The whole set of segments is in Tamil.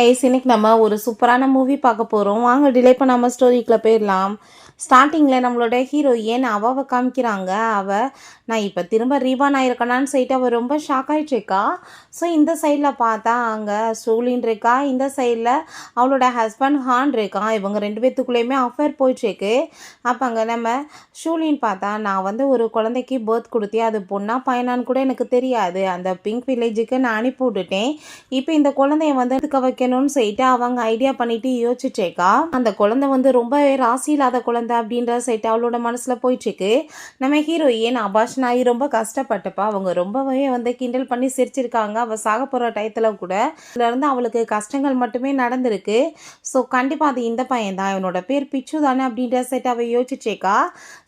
கைஸ், இன்னைக்கு நம்ம ஒரு சூப்பரான மூவி பார்க்க போகிறோம். வாங்க டிலே பண்ணாமல் ஸ்டோரிக்குள்ளே போயிடலாம். ஸ்டார்டிங்கில் நம்மளோட ஹீரோயின் அவாவை காமிக்கிறாங்க. நான் இப்போ திரும்ப ரீபான் ஆயிருக்கனான்னு சொல்லிட்டு அவள் ரொம்ப ஷாக் ஆகிட்டுருக்கா. ஸோ இந்த சைடில் பார்த்தா அங்கே ஸ்டூலின் இருக்கா, இந்த சைடில் அவளோட ஹஸ்பண்ட் ஹான் இருக்கான். இவங்க ரெண்டு பேர்த்துக்குள்ளேயுமே அஃபேர் போயிட்டுருக்கு. அப்போ அங்கே நம்ம ஷூலின் பார்த்தா, நான் வந்து ஒரு குழந்தைக்கு பர்த் கொடுத்தேன், அது பொண்ணா பையனான்னு கூட எனக்கு தெரியாது, அந்த பிங்க் வில்லேஜுக்கு நான் அனுப்பி விட்டுட்டேன். இப்போ இந்த குழந்தைய வந்து எடுக்க வைக்கணும்னு சொல்லிட்டு அவங்க ஐடியா பண்ணிட்டு யோசிச்சுட்டேக்கா. அந்த குழந்தை வந்து ரொம்ப ராசி இல்லாத குழந்தை அப்படின்ற சைட்டு அவளோட மனசில் போயிட்டுருக்கு. நம்ம ஹீரோயின் அபாஷன் ஆகி ரொம்ப கஷ்டப்பட்டப்பா. அவங்க ரொம்பவே வந்து கிண்டல் பண்ணி சிரிச்சிருக்காங்க. அவள் சாக போகிற டயத்தில் கூட இதுலேருந்து அவளுக்கு கஷ்டங்கள் மட்டுமே நடந்திருக்கு. ஸோ கண்டிப்பாக அது இந்த பையன் தான், இவனோட பேர் பிச்சு தானே அப்படின்ற சைட்டு அவள் யோசிச்சேக்கா.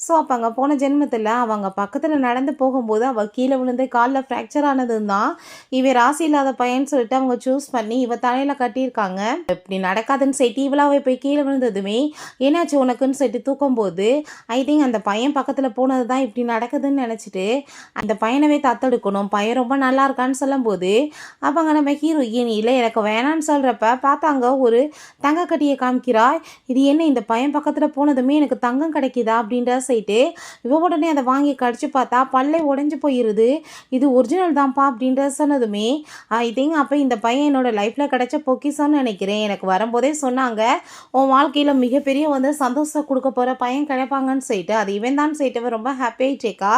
ஸோ அப்போ அங்கே போன ஜென்மத்தில் அவங்க பக்கத்தில் நடந்து போகும்போது அவள் கீழே விழுந்து காலில் ஃப்ராக்சர் ஆனதும் தான் இவன் ராசி இல்லாத பையன்னு சொல்லிட்டு அவங்க சூஸ் பண்ணி இவ தலையில் கட்டியிருக்காங்க. இப்படி நடக்காதுன்னு சொல்லிட்டு இவளாவே போய் கீழே விழுந்ததுமே என்னாச்சு உனக்குன்னு சொல்லிட்டு தூக்கும்போது ஐ திங்க் அந்த பையன் பக்கத்தில் போனது தான் இப்படி நடக்குதுன்னு நினச்சிட்டு அந்த பையனவே தத்தெடுக்கணும், பையன் ரொம்ப நல்லா இருக்கான்னு சொல்லும்போது அப்போ அங்கே நம்ம ஹீரோயின் இல்லை எனக்கு வேணான்னு சொல்கிறப்ப பார்த்தாங்க ஒரு தங்க கட்டியை காமிக்கிறா. இது என்ன, இந்த பையன் பக்கத்தில் போனதுமே எனக்கு தங்கம் கிடைக்குதா அப்படின்ற சைட்டு இவ உடனே அதை வாங்கி கடிச்சு பார்த்தா பல்லே உடஞ்சி போயிடுது. இது ஒரிஜினல் தான்ப்பா அப்படின்ற சொன்னதுமே ஐ திங்க் அப்போ இந்த பையன் என்னோட லைஃப்பில் கிடைச்ச பொக்கிஷம்னு நினைக்கிறேன். எனக்கு வரும்போதே சொன்னாங்க உன் வாழ்க்கையில் மிகப்பெரிய வந்து சந்தோஷம் கொடுக்க போகிற பையன் கிடைப்பாங்கன்னு சொல்லிட்டு அது இவன் தான் சொல்லிட்டு ரொம்ப ஹாப்பி ஆகிட்டேக்கா.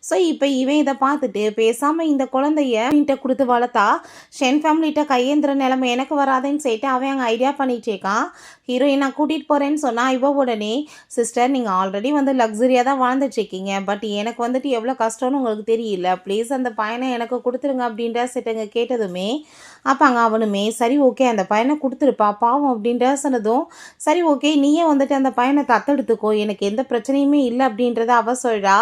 ஸோ இப்போ இவன் இதை பார்த்துட்டு பேசாமல் இந்த குழந்தைய கொடுத்து வளர்த்தா ஷென் ஃபேமிலிகிட்ட கையேந்திர நிலைமை எனக்கு வராதுன்னு சொல்லிட்டு அவன் அங்கே ஐடியா பண்ணிட்டேக்கான். ஹீரோயின் நான் கூட்டிகிட்டு போகிறேன்னு சொன்னால் இவ உடனே சிஸ்டர் நீங்கள் ஆல்ரெடி வந்து லக்ஸரியாக தான் வாழ்ந்துட்டுருக்கீங்க, பட் எனக்கு வந்துட்டு எவ்வளோ கஷ்டம்னு உங்களுக்கு தெரியல, ப்ளீஸ் அந்த பையனை எனக்கு கொடுத்துருங்க அப்படின்ற சிட்டங்க கேட்டதுமே அப்போ அங்கே அவனுமே சரி ஓகே அந்த பையனை கொடுத்துருப்பா பாவம் அப்படின்ற சொன்னதும் சரி ஓகே நீயே வந்துட்டு அந்த பையனை தத்தெடுத்துக்கோ, எனக்கு எந்த பிரச்சனையுமே இல்லை அப்படின்றத அவ சொல்கிறா.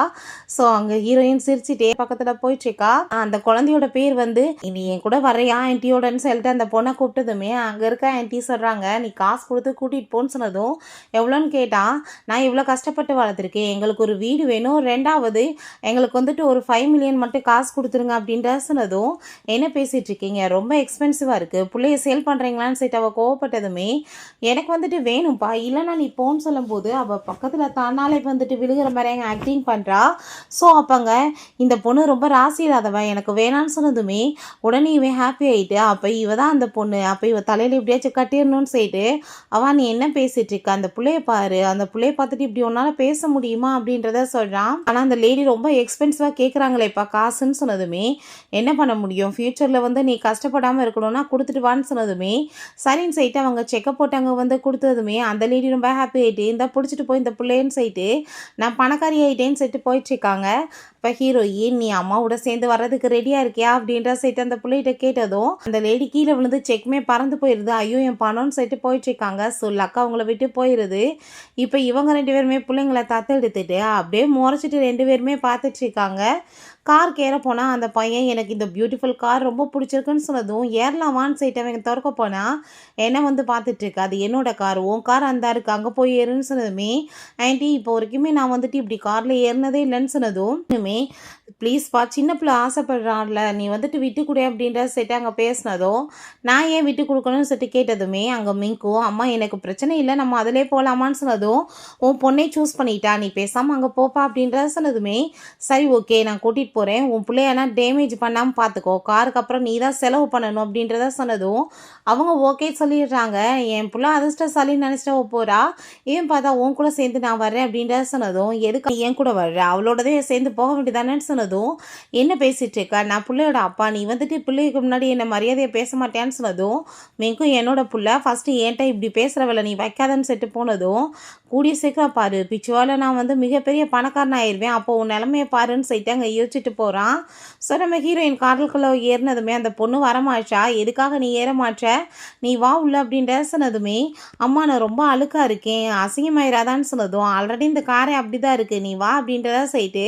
ஸோ அங்கே ஹீரோயின் சிரிச்சிட்டே பக்கத்தில் போயிட்டுருக்கா. அந்த குழந்தையோட பேர் வந்து நீ என் கூட வரையா ஆன்ட்டியோடன்னு சொல்லிட்டு அந்த பொண்ணை கூப்பிட்டதுமே அங்கே இருக்க ஆன்ட்டி சொல்கிறாங்க நீ காசு கொடுத்து கூட்டிகிட்டு போன்னு சொன்னதும் எவ்வளோன்னு கேட்டால் நான் இவ்வளோ கஷ்டப்பட்டு வளர்த்துருக்கேன், எங்களுக்கு ஒரு வீடு வேணும், ரெண்டாவது எங்களுக்கு வந்துட்டு ஒரு 5 மில்லியன் மட்டும் காசு கொடுத்துருங்க அப்படின்ற சொன்னதும் என்ன பேசிகிட்டு இருக்கீங்க, ரொம்ப எக்ஸ்பென்சிவாக இருக்குது, பிள்ளைய சேல் பண்ணுறீங்களான்னு சொல்லிட்டு அவள் கோவப்பட்டதுமே எனக்கு வந்துட்டு வேணும்ப்பா இல்லைன்னா நீ போன்னு சொல்லும்போது அவள் பக்கத்தில் தானாலே வந்துட்டு விழுகிற மாதிரி எங்கள் ஆக்டிங் பண்ணுறா. ஸோ அப்போங்க இந்த பொண்ணு ரொம்ப ராசி இல்லாதவன் எனக்கு வேணான்னு சொன்னதுமே உடனே இவன் ஹாப்பி ஆகிட்டு அப்போ இவ தான் அந்த பொண்ணு, அப்போ இவ தலையில் எப்படியாச்சும் கட்டிடணும்னு சொல்லிட்டு அவன் நீ என்ன பேசிகிட்டு இருக்க, அந்த பிள்ளைய பாரு, அந்த பிள்ளைய பார்த்துட்டு இப்படி ஒன்றால் பேச முடியுமா அப்படின்றத சொல்கிறான். ஆனால் அந்த லேடி ரொம்ப எக்ஸ்பென்சிவாக கேட்குறாங்களேப்பா காசுன்னு சொன்னதுமே என்ன பண்ண முடியும், ஃப்யூச்சரில் வந்து நீ கஷ்டப்படாமல் இருக்கணும்னா கொடுத்துட்டு வான்னு சொன்னதுமே சரின்னு சொல்லிட்டு அவங்க செக்கப் போட்டாங்க வந்து கொடுத்ததுமே அந்த லேடி ரொம்ப ஹாப்பி ஆகிட்டு இந்த பிடிச்சிட்டு போய் இந்த பிள்ளைன்னு சொல்லிட்டு நான் பணக்காரி ஆகிட்டேன்னு சொல்லிட்டு போயிட்டுருக்காங்க. இப்போ ஹீரோயின் நீ அம்மாவோட சேர்ந்து வர்றதுக்கு ரெடியாக இருக்கியா அப்படின்ற சொல்லிட்டு அந்த பிள்ளைகிட்ட கேட்டதும் அந்த லேடி கீழே விழுந்து செக்குமே பறந்து போயிடுது. ஐயோ என் பணம்னு சொல்லிட்டு போயிட்டுருக்காங்க. ஸோ லக்கா அவங்கள விட்டு போயிடுது. இப்போ இவங்க ரெண்டு பேருமே பிள்ளைங்களை தத்து எடுத்துட்டு அப்படியே முறைச்சிட்டு ரெண்டு பேருமே பார்த்துட்ருக்காங்க. கார் கேற போனால் அந்த பையன் எனக்கு இந்த பியூட்டிஃபுல் கார் ரொம்ப பிடிச்சிருக்குன்னு சொன்னதும் ஏறலாமான்னு சொல்லிட்டு அவங்க திறக்க போனால் என்னை வந்து பார்த்துட்ருக்கு, அது என்னோட கார், உன் கார் அந்த இருக்குது அங்கே போய் ஏறுன்னு சொன்னதுமே ஆன்ட்டி இப்போ வரைக்குமே நான் வந்துட்டு இப்படி காரில் ஏறினதே இல்லைன்னு சொன்னதும் இன்னுமே ப்ளீஸ்ப்பா சின்ன பிள்ளை ஆசைப்படுறான்ல நீ வந்துட்டு விட்டு கொடு அப்படின்ற சொல்லிட்டு அங்கே பேசினதும் நான் ஏன் விட்டு கொடுக்கணும்னு சொல்லிட்டு கேட்டதுமே அங்கே மிங்கும் அம்மா எனக்கு பிரச்சனை இல்லை நம்ம அதிலே போகலாமான்னு சொன்னதும் உன் பொண்ணை சூஸ் பண்ணிட்டா நீ பேசாமல் அங்கே போப்பா அப்படின்ற சொன்னதுமே சரி ஓகே நான் கூட்டிகிட்டு போகிறேன், உன் பிள்ளையனா டேமேஜ் பண்ணாமல் பார்த்துக்கோ, காருக்கு அப்புறம் நீ தான் செலவு பண்ணணும் அப்படின்றத சொன்னதும் அவங்க ஓகே சொல்லிடுறாங்க. என் பிள்ளை அதிர்ஷ்டசாலின்னு நினச்சிட்டு போகிறா, ஏன் பார்த்தா உன் கூட சேர்ந்து நான் வர்றேன் அப்படின்றத சொன்னதும் எதுக்கு என் கூட வர்றேன் அவளோடதே சேர்ந்து போக வேண்டியதானேன்னு சொன்னதும் என்ன பேசிகிட்டு இருக்கா, நான் பிள்ளையோட அப்பா, நீ வந்துட்டு பிள்ளைக்கு முன்னாடி என்ன மரியாதையை பேச மாட்டேன்னு சொன்னதும் மிங்கும் என்னோட பிள்ளை ஃபஸ்ட்டு ஏன்ட்ட இப்படி பேசுகிறவளை நீ வைக்காதன்னு சொல்லிட்டு போனதும் கூடிய சீக்கிரம் பாரு பிச்சுவால் நான் வந்து மிகப்பெரிய பணக்காரன் ஆயிடுவேன், அப்போ உன் நிலமையை பாருன்னு சொல்லிட்டு அங்கே யோசிச்சுட்டு போகிறான். ஸோ நம்ம ஹீரோயின் கார்களுக்குள்ளே ஏறினதுமே அந்த பொண்ணு வரமாட்டா, எதுக்காக நீ ஏற மாட்ட, நீ வா உள்ள அப்படின்ற சொன்னதுமே அம்மா நான் ரொம்ப அழுக்காக இருக்கேன் அசிங்கமாயிராதான்னு சொன்னதும் ஆல்ரெடி இந்த காரே அப்படி தான் இருக்குது நீ வா அப்படின்றத சொல்லிட்டு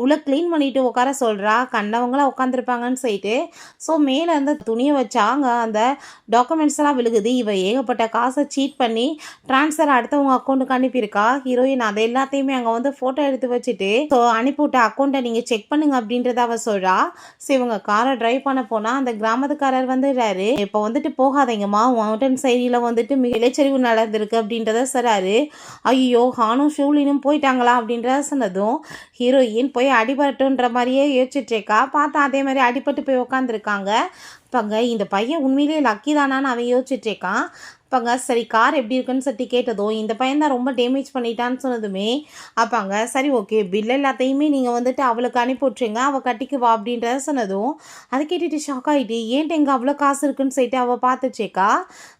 உள்ள க்ளீன் பண்ணிட்டு உட்கார சொல்கிறா. கண்டவங்களாம் உட்காந்துருப்பாங்கன்னு சொல்லிட்டு ஸோ மேலே அந்த துணியை வச்சா அங்கே அந்த டாக்குமெண்ட்ஸ் எல்லாம் விழுகுது. இவ ஏகப்பட்ட காசை சீட் பண்ணி ட்ரான்ஸ்ஃபர் அடுத்தவங்க அக்கௌண்ட்டுக்கு அனுப்பியிருக்கா. ஹீரோயின் அதை எல்லாத்தையுமே அங்கே வந்து ஃபோட்டோ எடுத்து வச்சுட்டு ஸோ அனுப்பிவிட்ட அக்கௌண்ட்டை நீங்கள் செக் பண்ணுங்க காப்பாத்துங்க அப்படின்றத அவ சொல்றா. சரி இவங்க காரை டிரைவ் பண்ண போனா அந்த கிராமத்துக்காரர் வந்துடுறாரு. இப்போ வந்துட்டு போகாதீங்கம்மா, மவுண்டன் சைடில் வந்துட்டு நிலச்சரிவு நடந்திருக்கு அப்படின்றத சொல்றாரு. ஐயோ ஹானும் ஷூலினும் போயிட்டாங்களா அப்படின்றத சொன்னதும் ஹீரோயின் போய் அடிபட்டுன்ற மாதிரியே யோசிச்சுட்டு இருக்கா. பார்த்தா அதே மாதிரி அடிபட்டு போய் உக்காந்துருக்காங்க. அப்பாங்க இந்த பையன் உண்மையிலேயே லக்கி தானான்னு அவன் யோசிச்சுட்டு இருக்கான். அப்பாங்க சரி கார் எப்படி இருக்குன்னு சொல்லி கேட்டதும் இந்த பையன் தான் ரொம்ப டேமேஜ் பண்ணிட்டான்னு சொன்னதுமே அப்பாங்க சரி ஓகே பில் எல்லாத்தையுமே நீங்கள் வந்துட்டு அவளுக்கு அனுப்பி விட்ருங்க, அவள் கட்டிக்குவா அப்படின்றத சொன்னதும் அதை கேட்டுட்டு ஷாக் ஆகிட்டு ஏன்ட்டு எங்கே அவ்வளோ காசு இருக்குன்னு சொல்லிட்டு அவள் பார்த்துச்சேக்கா.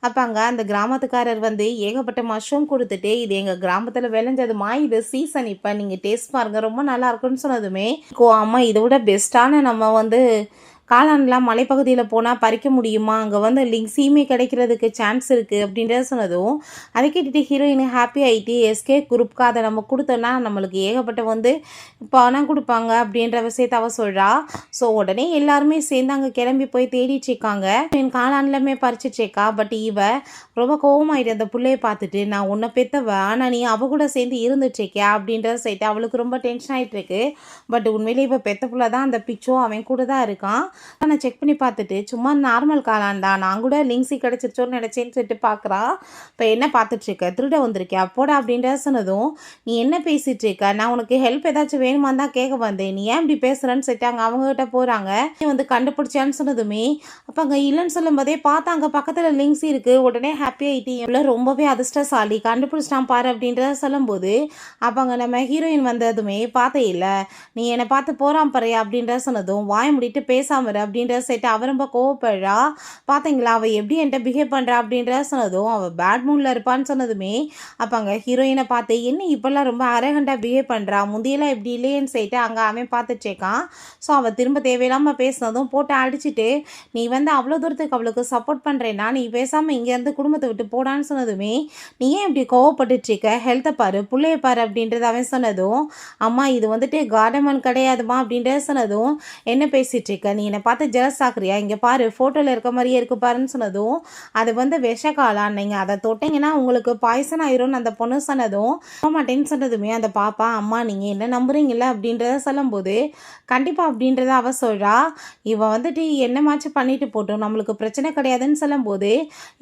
அப்பாங்க அந்த கிராமத்துக்காரர் வந்து ஏகப்பட்ட மஷ்ரூம் கொடுத்துட்டு இது எங்கள் கிராமத்தில் விளைஞ்சதுமா, இது சீசன், இப்போ நீங்கள் டேஸ்ட் பாருங்க ரொம்ப நல்லா இருக்குன்னு சொன்னதுமே அம்மா இதை விட பெஸ்ட்டான நம்ம வந்து காளான்லாம் மலைப்பகுதியில் போனால் பறிக்க முடியுமா, அங்கே வந்து லிங்ஸியுமே கிடைக்கிறதுக்கு சான்ஸ் இருக்குது அப்படின்றத சொன்னதும் அதை கேட்டுட்டு ஹீரோயின் ஹாப்பி ஆகிட்டு எஸ்கே குரூப்க்கு அதை நம்ம கொடுத்தோன்னா நம்மளுக்கு ஏகப்பட்ட வந்து பணம் கொடுப்பாங்க அப்படின்ற விஷயத்த அவ சொல்கிறா. ஸோ உடனே எல்லாருமே சேர்ந்து அங்கே கிளம்பி போய் தேடிட்டு இருக்காங்க. என் காளான்லாமே பறிச்சிட்ருக்கா. பட் இவ ரொம்ப கோவமாயிட்டு அந்த பிள்ளைய பார்த்துட்டு நான் உன்னை பெற்றவ ஆனால் நீ அவ கூட சேர்ந்து இருந்துட்டுருக்கியா அப்படின்றத சொல்லிட்டு அவளுக்கு ரொம்ப டென்ஷன் ஆகிட்டு இருக்கு. பட் உண்மையிலே இப்போ பெற்ற பிள்ளை தான் அந்த பிச்சோ அவன் கூட தான் இருக்கான். நான் செக் பண்ணி பார்த்துட்டு சும்மா நார்மல் காளான் தான், நான் கூட லிங்ஸி கிடச்சிருச்சோன்னு நினச்சேன்னு சொல்லிட்டு பார்க்குறா. இப்போ என்ன பார்த்துட்ருக்க, திருட வந்திருக்கே அப்போட அப்படின்ற சொன்னதும் நீ என்ன பேசிகிட்டு இருக்க, நான் உனக்கு ஹெல்ப் ஏதாச்சும் வேணுமான்னு தான் கேட்க வந்தேன், நீ ஏன் இப்படி பேசுகிறேன்னு சொல்லிட்டாங்க. அவங்ககிட்ட போகிறாங்க. நீ வந்து கண்டுபிடிச்சான்னு சொன்னதுமே அப்போ அங்கே இல்லைன்னு சொல்லும் போதே பார்த்தா அங்கே பக்கத்தில் லிங்ஸி இருக்குது. உடனே ஹாப்பி ஆகிட்டு எவ்வளோ ரொம்பவே அதிர்ஷ்டசாலி கண்டுபிடிச்சிட்டான் பாரு அப்படின்றத சொல்லும்போது அப்போ அங்கே நம்ம ஹீரோயின் வந்ததுமே பார்த்தே இல்லை, நீ என்னை பார்த்து போகிறான் பாரு அப்படின்ற சொன்னதும் வாய முடிட்டு பேசாமல் அப்படின்ற செட்டு அவ ரொம்ப கோவப்படுறா. பார்த்தீங்களா அவள் எப்படி என்கிட்ட பிஹேவ் பண்ணுறா அப்படின்ற சொன்னதும் அவள் பேட் மூடில் இருப்பான்னு சொன்னதுமே அப்போ அங்கே ஹீரோயினை பார்த்து என்ன இப்போல்லாம் ரொம்ப அரகண்டாக பிஹேவ் பண்ணுறா, முந்தியெல்லாம் எப்படி இல்லையேன்னு சொல்லிட்டு அங்கே அவன் பார்த்துட்ருக்கான். ஸோ அவள் திரும்ப தேவையில்லாமல் பேசினதும் போட்டு அடிச்சுட்டு நீ வந்து அவ்வளோ தூரத்துக்கு அவளுக்கு சப்போர்ட் பண்ணுறேன்னா நீ பேசாமல் இங்கேருந்து குடும்பத்தை விட்டு போடான்னு சொன்னதுமே நீ ஏன் இப்படி கோவப்பட்டுட்ருக்க, ஹெல்த்தை பாரு புள்ளைய பாரு அப்படின்றது அவன் சொன்னதும் அம்மா இது வந்துட்டு கார்டமன் கிடையாதுமா அப்படின்றத சொன்னதும் என்ன பேசிகிட்டு இருக்க, நீ என்னை பார்த்து ஜெலஸ் ஆக்குறியா, இங்கே பாரு ஃபோட்டோவில் இருக்க மாதிரியே இருக்கு பாருன்னு சொன்னதும் அது வந்து விஷக்காளான், நீங்கள் அதை தொட்டிங்கன்னா உங்களுக்கு பாய்சன் ஆயிரும்னு அந்த பொண்ணு சொன்னதும் மாட்டேன்னு சொன்னதுமே அந்த பாப்பா அம்மா நீங்கள் என்ன நம்புறீங்களா அப்படின்றத சொல்லும்போது கண்டிப்பாக அப்படின்றத அவ சொல்கிறா. இவன் வந்துட்டு என்னமாச்சும் பண்ணிட்டு போட்டோம் நம்மளுக்கு பிரச்சனை கிடையாதுன்னு சொல்லும்போது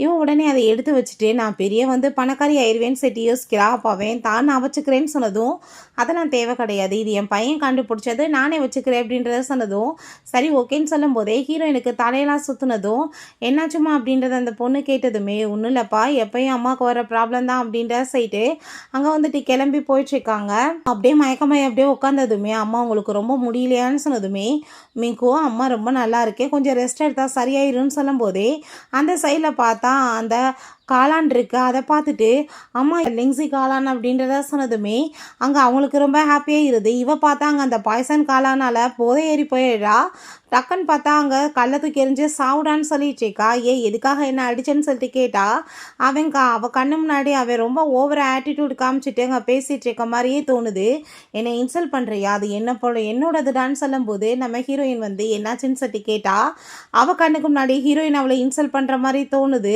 இவன் உடனே அதை எடுத்து வச்சுட்டு நான் பெரிய வந்து பணக்காரி ஆயிடுவேன்னு செட்டு யோசிக்கிறா. அப்பாவேன் தான் நான் வச்சுக்கிறேன்னு சொன்னதும் அதெல்லாம் தேவை கிடையாது, இது என் பையன் கண்டுபிடிச்சது நானே வச்சுக்கிறேன் அப்படின்றத சொன்னதும் சரி ஓகேன்னு சொல்லும் போதே ஹீரோயினுக்கு தலையெல்லாம் சுற்றுனதும் என்னாச்சுமா அப்படின்றத அந்த பொண்ணு கேட்டதுமே ஒன்றும் இல்லைப்பா எப்பயும் அம்மாவுக்கு வர ப்ராப்ளம் தான் அப்படின்ற சைட்டு அங்கே வந்துட்டு கிளம்பி போயிட்டுருக்காங்க. அப்படியே மயக்கமாய் அப்படியே உட்காந்ததுமே அம்மா உங்களுக்கு ரொம்ப முடியலையான்னு சொன்னதுமே மீக்கோ அம்மா ரொம்ப நல்லா இருக்கேன் கொஞ்சம் ரெஸ்ட் எடுத்தால் சரியாயிரும்னு சொல்லும் போதே அந்த சைடில் பார்த்தா அந்த காளான் இருக்கு. அதை பார்த்துட்டு அம்மா லிங்ஸி காளான் அப்படின்றத சொன்னதுமே அங்கே அவங்களுக்கு ரொம்ப ஹாப்பியாக இருது. இவ பார்த்தா அங்கே அந்த பாய்சன் காளானால் போதை ஏறி போயிடுறா. டக்குன்னு பார்த்தா அங்கே கள்ளத்துக்கு எரிஞ்சு சாவுடான்னு சொல்லிட்டு இருக்கா. எதுக்காக என்ன அடிச்சேன்னு சொல்லிட்டு கேட்டா அவள் கண்ணு முன்னாடி அவன் ரொம்ப ஓவர் ஆட்டிடியூட் காமிச்சிட்டு அங்கே பேசிகிட்டு இருக்க மாதிரியே தோணுது. என்னை இன்சல்ட் பண்ணுறியா, அது என்ன போல என்னோடதுடான்னு சொல்லும்போது நம்ம ஹீரோயின் வந்து என்னாச்சுன்னு சொல்லிட்டு கேட்டா அவள் கண்ணுக்கு முன்னாடி ஹீரோயின் அவளை இன்சல்ட் பண்ணுற மாதிரி தோணுது.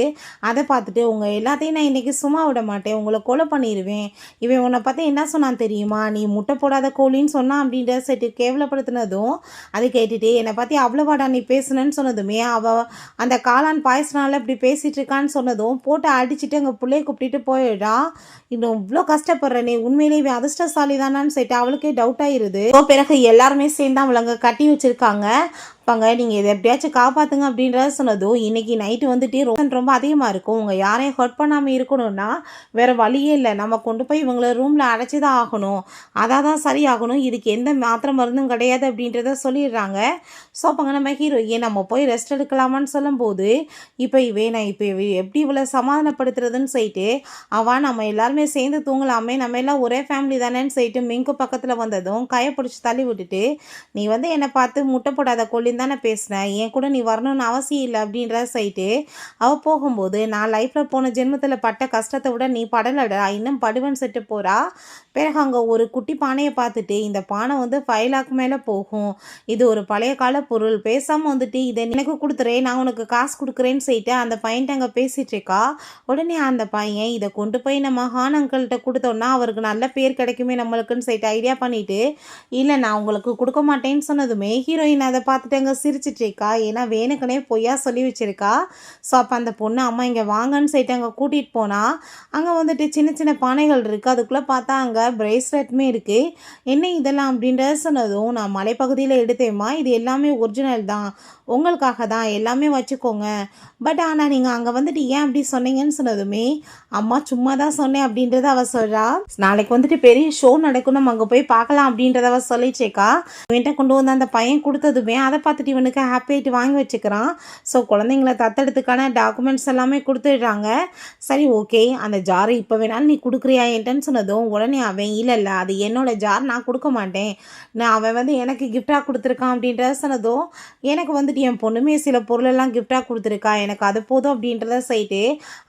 அதை பார்த்துட்டு உங்கள் எல்லாத்தையும் நான் இன்றைக்கி சும்மா விட மாட்டேன், உங்களை கொலை பண்ணிடுவேன், இவன் உன்னை பார்த்து என்ன சொன்னான் தெரியுமா, நீ முட்டை போடாத கோழின்னு சொன்னான் அப்படின்ற செட்டு கேவலப்படுத்தினதும் அதை கேட்டுட்டு என்னை பற்றி அவ்வளோவாடா நீ பேசுனேன்னு சொன்னதுமே அவள் அந்த காளான் பாய்சனால இப்படி பேசிகிட்டு இருக்கான்னு சொன்னதும் போட்டு அடிச்சுட்டு அங்கே பிள்ளைய கூப்பிட்டு போயிடா. இன்னும் இவ்வளோ கஷ்டப்படுற நீ உண்மையிலேயே அதிர்ஷ்டசாலி தானான்னு சொல்லிட்டு அவளுக்கே டவுட் ஆகிருது. பிறகு எல்லாருமே சேர்ந்து அவளை அங்கே கட்டி வச்சுருக்காங்க. பாங்க நீங்கள் இதை எப்படியாச்சும் காப்பாற்றுங்க அப்படின்றத சொன்னதும் இன்றைக்கி நைட்டு வந்துட்டு ரொம்ப அதிகமாக இருக்கும், உங்கள் யாரையும் ஹர்ட் பண்ணாமல் இருக்கணும்னா வேறு வழியே இல்லை, நம்ம கொண்டு போய் இவங்களை ரூமில் அடைச்சி தான் ஆகணும், அதான் தான் சரியாகணும், இதுக்கு எந்த மாத்திரை மருந்தும் கிடையாது அப்படின்றத சொல்லிடுறாங்க. ஸோ அப்போங்க நம்ம ஹீரோயின் நம்ம போய் ரெஸ்ட் எடுக்கலாமான்னு சொல்லும்போது இப்போ நான் இப்போ எப்படி இவ்வளோ சமாதானப்படுத்துறதுன்னு சொல்லிட்டு அவன் நம்ம எல்லாருமே சேர்ந்து தூங்கலாமே, நம்ம எல்லாம் ஒரே ஃபேமிலி தானேன்னு சொல்லிட்டு மிங்கு பக்கத்தில் வந்ததும் கையை பிடிச்சி தள்ளி விட்டுட்டு நீ வந்து என்னை பார்த்து முட்டை போடாத கொல்லி வரேன்னு தானே பேசினேன், என் கூட நீ வரணும்னு அவசியம் இல்லை அப்படின்ற சைட்டு அவள் போகும்போது, நான் லைஃப்பில் போன ஜென்மத்தில் பட்ட கஷ்டத்தை விட நீ படலடா, இன்னும் படுவன் செட்டு போகிறா. பிறகு அங்கே ஒரு குட்டி பானையை பார்த்துட்டு, இந்த பானை வந்து 5 லாக் மேலே போகும், இது ஒரு பழைய கால பொருள், பேசாமல் வந்துட்டு இதை எனக்கு கொடுத்துறேன், நான் உனக்கு காசு கொடுக்குறேன்னு சொல்லிட்டு அந்த பையன்ட்டு அங்கே பேசிகிட்டு இருக்கா. உடனே அந்த பையன் இதை கொண்டு போய் நம்ம ஹான் அங்கிள்கிட்ட கொடுத்தோன்னா அவருக்கு நல்ல பேர் கிடைக்குமே நம்மளுக்குன்னு சொல்லிட்டு ஐடியா பண்ணிவிட்டு, இல்லை நான் உங்களுக்கு கொடுக்க மாட்டேன்னு சொன்னதுமே ஹீரோயின் அதை பார்த்துட்டு அங்கே சிரிச்சிட்டு இருக்கா. ஏன்னா வேணுக்குனே பொய்யா சொல்லி வச்சிருக்கா. ஸோ அப்போ அந்த பொண்ணு அம்மா இங்கே வாங்கன்னு சொல்லிட்டு அங்கே கூட்டிகிட்டு போனால் அங்கே வந்துட்டு சின்ன சின்ன பானைகள் இருக்குது. அதுக்குள்ளே பார்த்தா அங்கே பிரேஸ்லெட்டுமே இருக்குது. என்ன இதெல்லாம் அப்படின்றத சொன்னதும், நான் மலைப்பகுதியில் எடுத்தேம்மா, இது எல்லாமே ஒரிஜினல் தான், உங்களுக்காக தான், எல்லாமே வச்சுக்கோங்க. பட் ஆனால் நீங்கள் அங்கே வந்துட்டு ஏன் அப்படி சொன்னீங்கன்னு சொன்னதுமே, அம்மா சும்மா தான் சொன்னேன் அப்படின்றத அவள் சொல்கிறா. நாளைக்கு வந்துட்டு பெரிய ஷோ நடக்கும், நம்ம அங்கே போய் பார்க்கலாம் அப்படின்றத அவள் சொல்லிச்சேக்கா. இவன்ட்ட கொண்டு வந்து அந்த பையன் கொடுத்ததுமே அதை பார்த்துட்டு இவனுக்கு ஹாப்பி ஆகிட்டு வாங்கி வச்சுக்கிறான். ஸோ குழந்தைங்கள தத்தெடுத்துக்கான டாக்குமெண்ட்ஸ் எல்லாமே கொடுத்துடுறாங்க. சரி ஓகே, அந்த ஜாரை இப்போ வேணாலும் நீ கொடுக்குறியா என்கிட்டன்னு சொன்னதும் உடனே அவன் இல்லை அது என்னோட ஜார், நான் கொடுக்க மாட்டேன், அவன் வந்து எனக்கு கிஃப்டாக கொடுத்துருக்கான் அப்படின்றத சொன்னதும், எனக்கு வந்துட்டு என் பொண்ணுமே சில பொருளெல்லாம் கிஃப்டாக கொடுத்துருக்கா, எனக்கு அது போதும் அப்படின்றத சொல்லிட்டு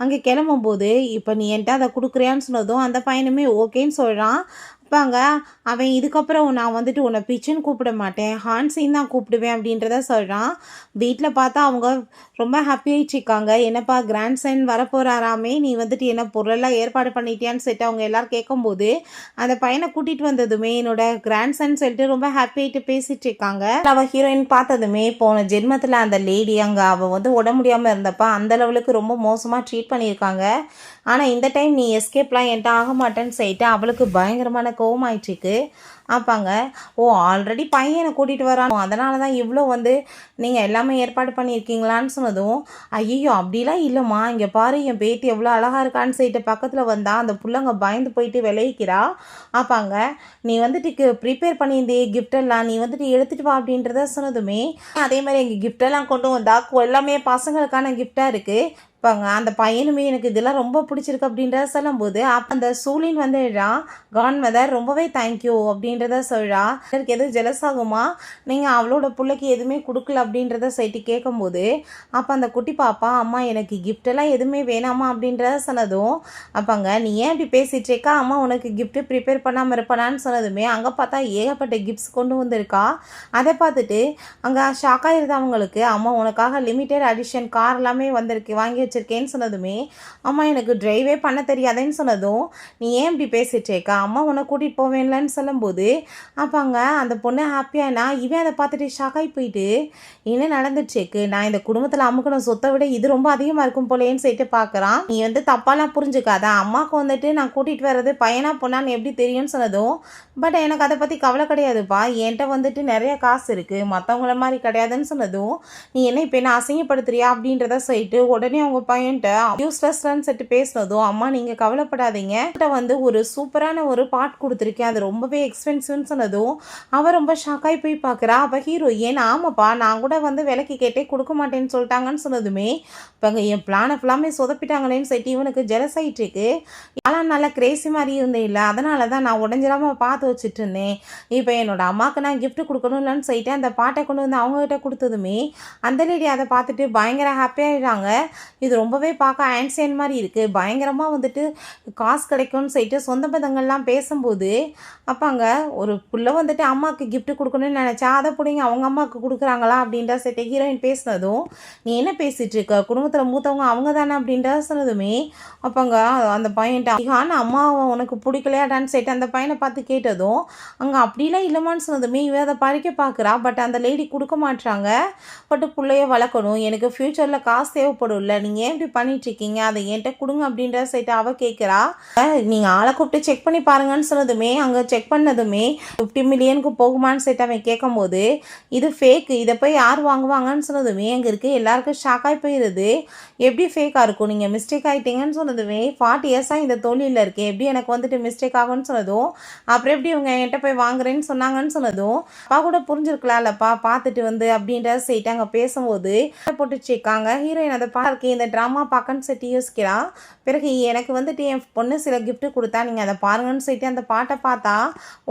அங்கே கிளம்பும்போது, இப்போ நீ என்கிட்ட அதை கொடுக்குறியான்னு சொன்னதும் அந்த பையனுமே ஓகேன்னு சொல்கிறான். அப்பாங்க அவன் இதுக்கப்புறம் நான் வந்துட்டு உன்னை பிச்சுன்னு கூப்பிட மாட்டேன், ஹான்சின்னு தான் கூப்பிடுவேன் அப்படின்றத சொல்கிறான். வீட்டில் பார்த்தா அவங்க ரொம்ப ஹாப்பியாகிட்ருக்காங்க. என்னப்பா கிராண்ட் சன் வரப்போகிறாராமே, நீ வந்துட்டு என்ன பொருளெல்லாம் ஏற்பாடு பண்ணிட்டியான்னு சொல்லிட்டு அவங்க எல்லோரும் கேட்கும்போது, அந்த பையனை கூட்டிகிட்டு வந்ததுமே என்னோட கிராண்ட் சன் சொல்லிட்டு ரொம்ப ஹாப்பியாகிட்டு பேசிகிட்டு இருக்காங்க. அவள் ஹீரோயின் பார்த்ததுமே, போன ஜென்மத்தில் அந்த லேடி அங்கே அவள் வந்து உடம்பு முடியாமல் இருந்தப்பா அந்த லெவலுக்கு ரொம்ப மோசமாக ட்ரீட் பண்ணியிருக்காங்க. ஆனால் இந்த டைம் நீ எஸ்கேப்லாம் என்கிட்ட ஆக மாட்டேன்னு சொல்லிட்டு அவளுக்கு பயங்கரமான கோவம் ஆயிடுச்சுக்கு. ஆப்பாங்க, ஓ ஆல்ரெடி பையனை கூட்டிகிட்டு வரானோ அதனால தான் இவ்வளோ வந்து நீங்கள் எல்லாமே ஏற்பாடு பண்ணியிருக்கீங்களான்னு சொன்னதும், ஐயோ அப்படிலாம் இல்லைம்மா, இங்கே பாரு என் பேத்தி எவ்வளோ அழகாக இருக்கான்னு சொல்லிட்டு பக்கத்தில் வந்தால் அந்த பிள்ளைங்க பயந்து போயிட்டு விளைவிக்கிறா. ஆப்பாங்க, நீ வந்துட்டு ப்ரிப்பேர் பண்ணியிருந்தே கிஃப்டெல்லாம் நீ வந்துட்டு எடுத்துகிட்டு வா அப்படின்றத சொன்னதுமே, அதே மாதிரி எங்கள் கிஃப்டெல்லாம் கொண்டு வந்தா எல்லாமே பசங்களுக்கான கிஃப்டாக இருக்குது. பாங்க அந்த பையனுமே எனக்கு இதெல்லாம் ரொம்ப பிடிச்சிருக்கு அப்படின்றத சொல்லும்போது, அப்போ அந்த சூலின் வந்துடுறான், கான் மதர் ரொம்பவே தேங்க்யூ அப்படின்றத சொல்கிறா. எனக்கு எதுவும் ஜெலஸ் ஆகுமா, நீங்கள் அவளோட பிள்ளைக்கு எதுவுமே கொடுக்கல அப்படின்றத சொல்லிட்டு கேட்கும்போது, அப்போ அந்த குட்டி பாப்பா அம்மா எனக்கு கிஃப்டெல்லாம் எதுவுமே வேணாமா அப்படின்றத சொன்னதும், அப்பாங்க நீ ஏன் இப்படி பேசிகிட்டு இருக்கா, அம்மா உனக்கு கிஃப்ட்டு ப்ரிப்பேர் பண்ணாமல் இருப்பானான்னு சொன்னதுமே அங்கே பார்த்தா ஏகப்பட்ட கிஃப்ட்ஸ் கொண்டு வந்திருக்கா. அதை பார்த்துட்டு அங்கே ஷாக் ஆகிருது அவங்களுக்கு. அம்மா உனக்காக லிமிட்டட் அடிஷன் கார் எல்லாமே வந்திருக்கு, வாங்கி வச்சிருக்கேன்னு சொன்னதுமே, அம்மா எனக்கு டிரைவே பண்ண தெரியாதேன்னு சொன்னதும், நீ ஏன் இப்படி பேசிட்டு இருக்கா, அம்மா உன்னை கூட்டிகிட்டு போவேன்லன்னு சொல்லும்போது, அப்பாங்க அந்த பொண்ணு ஹாப்பியானா இவன் அதை பார்த்துட்டு ஷாக்காகி போயிட்டு, என்ன நடந்துச்சுக்கு, நான் இந்த குடும்பத்தில் அமுக்கணும் சொத்தை விட இது ரொம்ப அதிகமாக இருக்கும் போலேன்னு சொல்லிட்டு பார்க்குறான். நீ வந்து தப்பாலாம் புரிஞ்சுக்காத, அம்மாவுக்கு வந்துட்டு நான் கூட்டிகிட்டு வர்றது பையனா பொண்ணான்னு எப்படி தெரியும்னு சொன்னதும், பட் எனக்கு அதை பற்றி கவலை கிடையாதுப்பா, என்கிட்ட வந்துட்டு நிறைய காசு இருக்குது, மற்றவங்கள மாதிரி கிடையாதுன்னு சொன்னதும், நீ என்ன இப்போ என்ன அசிங்கப்படுத்துறியா அப்படின்றத சொல்லிட்டு உடனே அவங்க பையன்ட்ட யூஸ்லெஸ்ன்னு சொல்லிட்டு பேசினதும், அம்மா நீங்கள் கவலைப்படாதீங்க, வந்து ஒரு சூப்பரான ஒரு பாட் கொடுத்துருக்கேன், அது ரொம்பவே எக்ஸ்பென்சிவ்னு சொன்னதும் அவள் ரொம்ப ஷாக்காகி போய் பார்க்குறா. அப்போ ஹீரோ ஏன் ஆமாப்பா நான் கூட வந்து விலைக்கு கேட்டே கொடுக்க மாட்டேன்னு சொல்லிட்டாங்கன்னு சொன்னதுமே, இப்போ என் பிளானை ஃபுல்லாமே சொதப்பிட்டாங்களேன்னு சொல்லிட்டு இவனுக்கு ஜெலஸ் ஆகிட்டு இருக்கு. ஆனால் நல்லா கிரேசி மாதிரி இருந்தே இல்லை, அதனால தான் நான் உடஞ்சிடாமல் பார்த்து வச்சுட்டு இருந்தேன். இப்போ என்னோட அம்மாவுக்கு நான் கிஃப்ட் கொடுக்கணும்லன்னு சொல்லிட்டு அந்த பாட்டை கொண்டு வந்து அவங்ககிட்ட கொடுத்ததுமே அந்த லேடி அதை பார்த்துட்டு பயங்கர ஹாப்பியாகிடுறாங்க. இது ரொம்பவே பார்க்க ஆன்சியன் மாதிரி இருக்குது, பயங்கரமாக வந்துட்டு காசு கிடைக்கும்னு சொல்லிட்டு சொந்த பந்தங்கள்லாம் பேசும்போது, அப்பாங்க ஒரு புள்ள வந்துட்டு அம்மாவுக்கு கிஃப்ட் கொடுக்கணும்னு நினச்சா அதை பிடிங்க அவங்க அம்மாவுக்கு கொடுக்குறாங்களா அப்படின்ற செட்ட ஹீரோயின் பேசினதும், நீ என்ன பேசிகிட்டு இருக்க, குடும்பத்தில் மூத்தவங்க அவங்க தானே அப்படின்ற சொன்னதுமே, அப்பாங்க அந்த பையன்ட்ட ஆனால் அம்மாவை உனக்கு பிடிக்கலையாடான்னு சொல்லிட்டு அந்த பையனை பார்த்து கேட்டதும், அங்கே அப்படிலாம் இல்லைமான்னு சொன்னதுமே இவ அதை பறிக்க பார்க்குறா. பட் அந்த லேடி கொடுக்க மாட்டாங்க. பட் பிள்ளைய வளர்க்கணும், எனக்கு ஃப்யூச்சரில் காசு தேவைப்படும்ல, நீங்கள் ஏன் இப்படி பண்ணிகிட்ருக்கீங்க, அதை என்கிட்ட கொடுங்க அப்படின்ற சொல்லிட்டு அவள் கேட்குறா. நீங்கள் ஆளை கூப்பிட்டு செக் பண்ணி பாருங்கன்னு சொன்னதுமே அங்கே செக் பண்ணதுமே 50 மில்லியனுக்கு போகுமான்னு சொல்லிட்டு அவன் கேட்கும்போது, இது ஃபேக்கு, இதை போய் யார் வாங்குவாங்கன்னு சொன்னதுமே அங்கே இருக்குது எல்லாருக்கும் ஷாக்காகி போயிடுது. எப்படி ஃபேக்காக இருக்கும், நீங்கள் மிஸ்டேக் ஆகிட்டீங்கன்னு சொன்னதுமே 40 இயர்ஸாக இந்த தொழிலில் இருக்கேன், எப்படி எனக்கு வந்துட்டு மிஸ்டேக் ஆகும்னு சொன்னதும், அப்புறம் எப்படி இவங்க என்கிட்ட போய் வாங்குறேன்னு சொன்னாங்கன்னு சொன்னதும், அப்பா கூட புரிஞ்சிருக்கலாம்லப்பா பார்த்துட்டு வந்து அப்படின்ற சொல்லிட்டு அங்கே பேசும்போது போட்டுச்சுக்காங்க. ஹீரோயின் அதை பார்க்க இந்த ட்ராமா பார்க்கன்னு சொல்லிட்டு யோசிக்கிறான். பிறகு எனக்கு வந்துட்டு என் பொண்ணு சில கிஃப்ட்டு கொடுத்தா நீங்கள் அதை பாருங்கன்னு சொல்லிட்டு அந்த பாட்டை பார்த்தா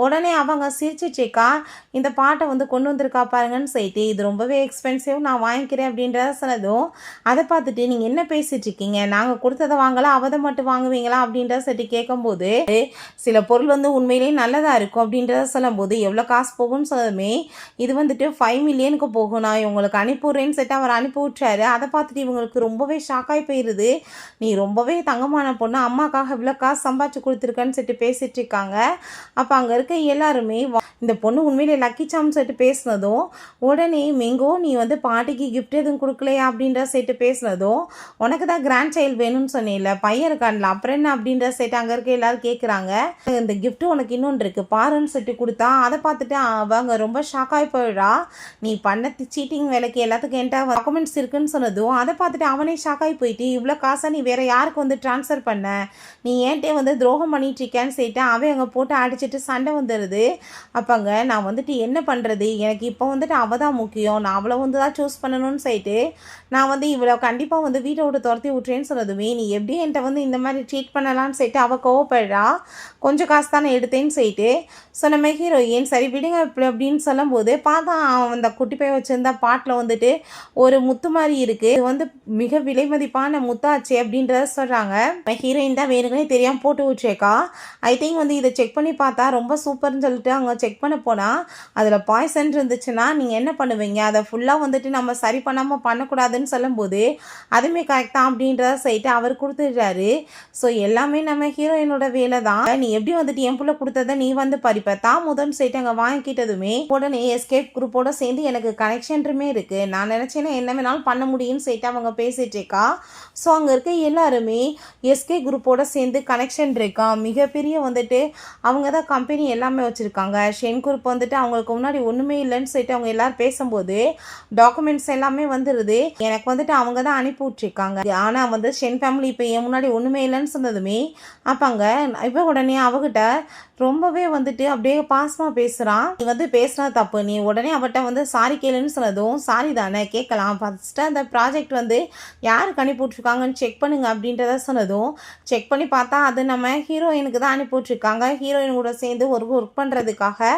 உடனே அவங்க சிரிச்சிட்ருக்கா. இந்த பாட்டை வந்து கொண்டு வந்திருக்கா பாருங்கன்னு சொல்லிட்டு இது ரொம்பவே எக்ஸ்பென்சிவ் நான் வாங்கிக்கிறேன் அப்படின்றத சொன்னதும் அதை பார்த்துட்டு நீங்கள் என்ன பேசிகிட்டு இருக்கீங்க, நாங்கள் கொடுத்ததை வாங்கலாம் அவதை மட்டும் வாங்குவீங்களா அப்படின்றத சொல்லிட்டு கேட்கும்போது சில பொருள் வந்து உண்மையிலேயே நல்லதாக இருக்கும் அப்படின்றத சொல்லும்போது எவ்வளோ காசு போகும்னு சொல்லதுமே இது வந்துட்டு 5 மில்லியனுக்கு போகும், நான் இவங்களுக்கு அனுப்பிவிட்றேன்னு சொல்லிட்டு அவர் அனுப்பி விட்றாரு. அதை பார்த்துட்டு இவங்களுக்கு ரொம்பவே ஷாக்காகி போயிடுது. நீ ரொம்பவே தங்கமான பொண்ணு, அம்மாக்காக இவ்வளோ காசு சம்பாதிச்சு கொடுத்துருக்கன்னு சொல்லிட்டு பேசிகிட்டு இருக்காங்க. அப்போ அங்கே இருக்க எல்லாருமே இந்த பொண்ணு உண்மையிலே லக்கி சாம்னு சொல்லிட்டு பேசினதும் உடனே மெங்கோ நீ வந்து பாட்டிக்கு கிஃப்ட் எதுவும் கொடுக்கலையா அப்படின்ற சொல்லிட்டு பேசினதும் உனக்கு தான் கிராண்ட் சைல்டு வேணும்னு சொன்னேன்ல, பையன் இருக்கான்ல அப்புறம் என்ன அப்படின்ற சொல்லிட்டு அங்கே இருக்க எல்லாரும் கேட்குறாங்க. இந்த கிஃப்ட்டு உனக்கு இன்னொன்று இருக்குது பாருன்னு சொல்லிட்டு கொடுத்தா அதை பார்த்துட்டு அவங்க ரொம்ப ஷாக்காகி போயிடுறா. நீ பண்ண சீட்டிங் வேலைக்கு எல்லாத்துக்கும் என்கிட்ட டாக்குமெண்ட்ஸ் இருக்குன்னு சொன்னதும் அதை பார்த்துட்டு அவனே ஷாக்காகி போயிட்டு இவ்வளோ காசை நீ வேறு யாருக்கு வந்து ட்ரான்ஸ்ஃபர் பண்ண, நீ ஏன்ட்டே வந்து துரோகம் பண்ணிட்டு இருக்கேன்னு சொல்லிட்டு அவன் அங்கே போட்டு அடிச்சுட்டு சண்டை வந்துடுது. அப்போங்க நான் வந்துட்டு என்ன பண்ணுறது, எனக்கு இப்போ வந்துட்டு அவள் தான் முக்கியம், நான் அவளை வந்து தான் சூஸ் பண்ணணும்னு சொல்லிட்டு நான் வந்து இவ்வளோ கண்டிப்பாக வந்து வீட்டை விட்டு துரத்தி விட்றேன்னு சொன்னதுமே நீ எப்படி என்கிட்ட வந்து இந்த மாதிரி ட்ரீட் பண்ணலான்னு சொல்லிட்டு அவள் கோவப்படுறா. கொஞ்சம் காசு தானே எடுத்தேன்னு சொல்லிட்டு ஸோ நம்ம ஹீரோயின் சரி விடுங்க அப்படின்னு சொல்லும்போது பார்த்தா அந்த குட்டி பைய வச்சுருந்தா பாட்டில் வந்துட்டு ஒரு முத்து மாதிரி இருக்குது, இது வந்து மிக விலை மதிப்பான முத்தாச்சு அப்படின்றத சொல்கிறாங்க. ஹீரோயின் தான் வேணுங்கன்னே தெரியாமல் போட்டு விட்ருக்கா. ஐ திங்க் வந்து இதை செக் பண்ணி பார்த்தா ரொம்ப சூப்பர்னு சொல்லிட்டு அவங்க செக் பண்ண போனால் அதில் பாய்சன் இருந்துச்சுன்னா நீங்கள் என்ன பண்ணுவீங்க, அதை ஃபுல்லாக வந்துட்டு நம்ம சரி பண்ணாமல் பண்ணக்கூடாதுன்னு சொல்லும்போது அதுவுமே கரெக்டாக அப்படின்றத சொல்லிட்டு அவர் கொடுத்துடுறாரு. ஸோ எல்லாமே நம்ம ஹீரோயினோட வேலை தான். நீ எப்படி வந்துட்டு என் புள்ள கொடுத்ததை நீ வந்து பறிப்ப தான் முதல்னு சொல்லிட்டு அங்கே வாங்கிக்கிட்டதுமே உடனே எஸ்கேப் குரூப்போட சேர்ந்து எனக்கு கனெக்ஷன்றுமே இருக்குது, நான் நினச்சேன்னா என்ன வேணாலும் பண்ண முடியும்னு சொல்லிட்டு அவங்க பேசிகிட்டு இருக்கா. ஸோ அங்கே இருக்க எல்லாருமே எஸ்கே குரூப்போட சேர்ந்து கனெக்ஷன் இருக்கா, மிகப்பெரிய வந்துட்டு அவங்க தான் கம்பெனி எல்லாமே வச்சுருக்காங்க. ஷென் குரூப் வந்துட்டு அவங்களுக்கு முன்னாடி ஒன்றுமே இல்லைன்னு சொல்லிட்டு அவங்க எல்லோரும் பேசும்போது டாக்குமெண்ட்ஸ் எல்லாமே வந்துடுது. எனக்கு வந்துட்டு அவங்க தான் அனுப்பி விட்ருக்காங்க, ஆனால் வந்து ஷென் ஃபேமிலி இப்போ என் முன்னாடி ஒன்றுமே இல்லைன்னு சொன்னதுமே அப்போங்க இப்போ உடனே அவகிட்ட ரொம்பவே வந்துட்டு அப்படியே பாசமாக பேசுகிறான். நீ வந்து பேசுனா தப்பு, நீ உடனே அவட்ட வந்து சாரி கேளுன்னு சொன்னதும் சாரி தானே கேட்கலாம், ஃபஸ்ட்டு அந்த ப்ராஜெக்ட் வந்து யாருக்கு அனுப்பி விட்ருக்காங்கன்னு செக் பண்ணுங்க அப்படின்றத சொன்னதும் செக் பண்ணி பார்த்தா அது நம்ம ஹீரோயினுக்கு தான் அனுப்பி விட்ருக்காங்க, ஹீரோயின் கூட சேர்ந்து ஒரு ஒர்க் பண்ணுறதுக்காக.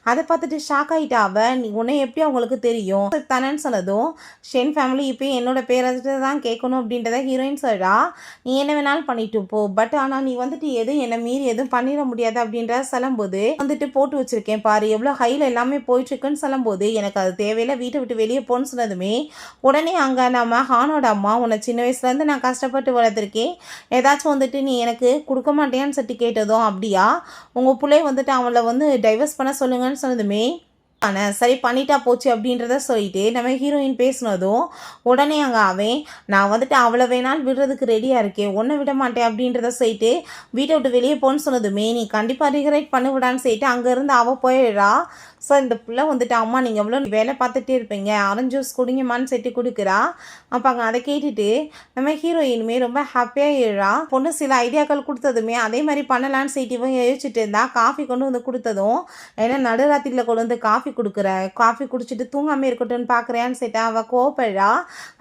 அதை பார்த்துட்டு ஷாக் ஆகிட்டா அவ, நீ உன்னை எப்படி அவங்களுக்கு தெரியும் தானேன்னு சொன்னதும் ஷென் ஃபேமிலி இப்போ என்னோட பேரத்தை தான் கேட்கணும் அப்படின்றத ஹீரோயின் சொல்கிறா. நீ என்ன வேணாலும் பண்ணிட்டு போ, பட் ஆனால் நீ வந்துட்டு எதுவும் என்னை மீறி எதுவும் பண்ணிட முடியாது அப்படின்ற சொல்லும்போது வந்துட்டு போட்டு வச்சிருக்கேன் பாரு எவ்வளோ ஹையில் எல்லாமே போயிட்டுருக்குன்னு சொல்லும்போது எனக்கு அது தேவையில்லை, வீட்டை விட்டு வெளியே போன்னு சொன்னதுமே உடனே அங்கே நம்ம ஹானோட அம்மா உன்னை சின்ன வயசுலேருந்து நான் கஷ்டப்பட்டு வளர்த்துருக்கேன், ஏதாச்சும் வந்துட்டு நீ எனக்கு கொடுக்க மாட்டேன்னு சொல்லிட்டு கேட்டதும் அப்படியா உங்கள் பிள்ளை வந்துட்டு அவளை வந்து டைவர்ஸ் பண்ண சொல்லுங்கன்னு சொன்னதுமே சரி பண்ணிட்டா போச்சு அப்படின்றத சொல்லிட்டு நம்ம ஹீரோயின் பேசினதும் உடனே அங்கே அவன் நான் வந்துட்டு அவளை வேணாலும் விடுறதுக்கு ரெடியாக இருக்கேன், ஒன்றை விட மாட்டேன் அப்படின்றத சொல்லிட்டு வீட்டை விட்டு வெளியே போன்னு சொன்னதுமே நீ கண்டிப்பாக ரிகரெட் பண்ண விடான்னு சொல்லிட்டு அங்கேருந்து அவள் போயிடுறா. ஸோ இந்த பிள்ளை வந்துட்டு அம்மா நீங்கள் எவ்வளோ வேலை பார்த்துட்டே இருப்பீங்க, ஆரஞ்சு ஜூஸ் குடிங்கம்மான்னு சொல்லிட்டு கொடுக்குறா. அப்போ அங்கே அதை கேட்டுட்டு நம்ம ஹீரோயினுமே ரொம்ப ஹாப்பியாகிடுறா. பொண்ணு சில ஐடியாக்கள் கொடுத்ததுமே அதே மாதிரி பண்ணலான்னு சொல்லிட்டு இவங்க யோசிச்சுட்டு இருந்தா காஃபி கொண்டு வந்து கொடுத்ததும் ஏன்னா நடுராத்திரியில் கொண்டு வந்து காஃபி கொடுக்குற, காஃபி குடிச்சிட்டு தூங்காமல் இருக்கட்டும்னு பார்க்குறேன்னு சொல்லிட்டு அவள் கோவப்படுறா.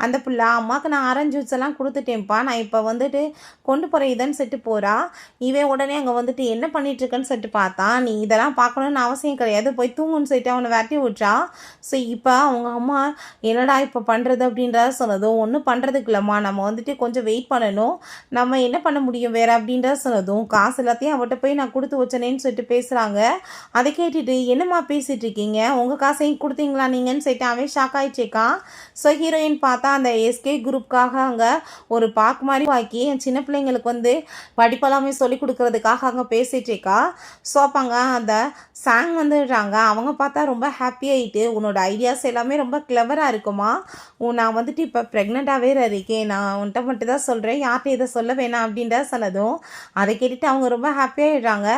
அந்த பிள்ளை அம்மாவுக்கு நான் ஆரஞ்சு ஜூஸ் எல்லாம் கொடுத்துட்டேன்ப்பா, நான் இப்போ வந்துட்டு கொண்டு போகிற இதன்னு சொல்லிட்டு போகிறா. இவன் உடனே அங்கே வந்துட்டு என்ன பண்ணிகிட்ருக்குன்னு சொல்லிட்டு பார்த்தா நீ இதெல்லாம் பார்க்கணுன்னு அவசியம் கிடையாது, போய் தூங்குன்னு சொல்லிட்டு அவனை விரட்டி விட்றா. ஸோ இப்போ அவங்க அம்மா என்னடா இப்போ பண்ணுறது அப்படின்றத சொன்னதும் ஒன்றும் பண்ணுறதுக்கு இல்லைம்மா, நம்ம வந்துட்டு கொஞ்சம் வெயிட் பண்ணணும், நம்ம என்ன பண்ண முடியும் வேறு அப்படின்றத சொன்னதும் காசு எல்லாத்தையும் அவட்ட போய் நான் கொடுத்து வச்சனேன்னு சொல்லிட்டு பேசுகிறாங்க. அதை கேட்டுட்டு என்னம்மா பேசிகிட்டு இருக்கீங்க, உங்கள் காசையும் கொடுத்தீங்களா நீங்கன்னு சொல்லிட்டு அவன் ஷாக் ஆகிடுச்சேக்கான். ஸோ ஹீரோயின் பார்த்தா அந்த எஸ்கே குரூப்புக்காக அங்கே ஒரு பார்க் மாதிரி ஆக்கி என் சின்ன பிள்ளைங்களுக்கு வந்து படிப்பெல்லாமே சொல்லி கொடுக்கறதுக்காக அங்கே பேசிகிட்ருக்கா. ஸோ அப்போங்க அந்த சாங் வந்துடுறாங்க. அவங்க பார்த்தா ரொம்ப ஹாப்பியாகிட்டு உன்னோட ஐடியாஸ் எல்லாமே ரொம்ப கிளவராக இருக்குமா, நான் வந்துட்டு இப்போ ப்ரெக்னெண்ட்டாகவே இருக்கேன், நான் உன்ட்ட மட்டும் தான் சொல்கிறேன், யார்கிட்ட இதை சொல்ல வேணாம் அப்படின்றத சொன்னதும் அதை கேட்டுட்டு அவங்க ரொம்ப ஹாப்பியாகிடுறாங்க.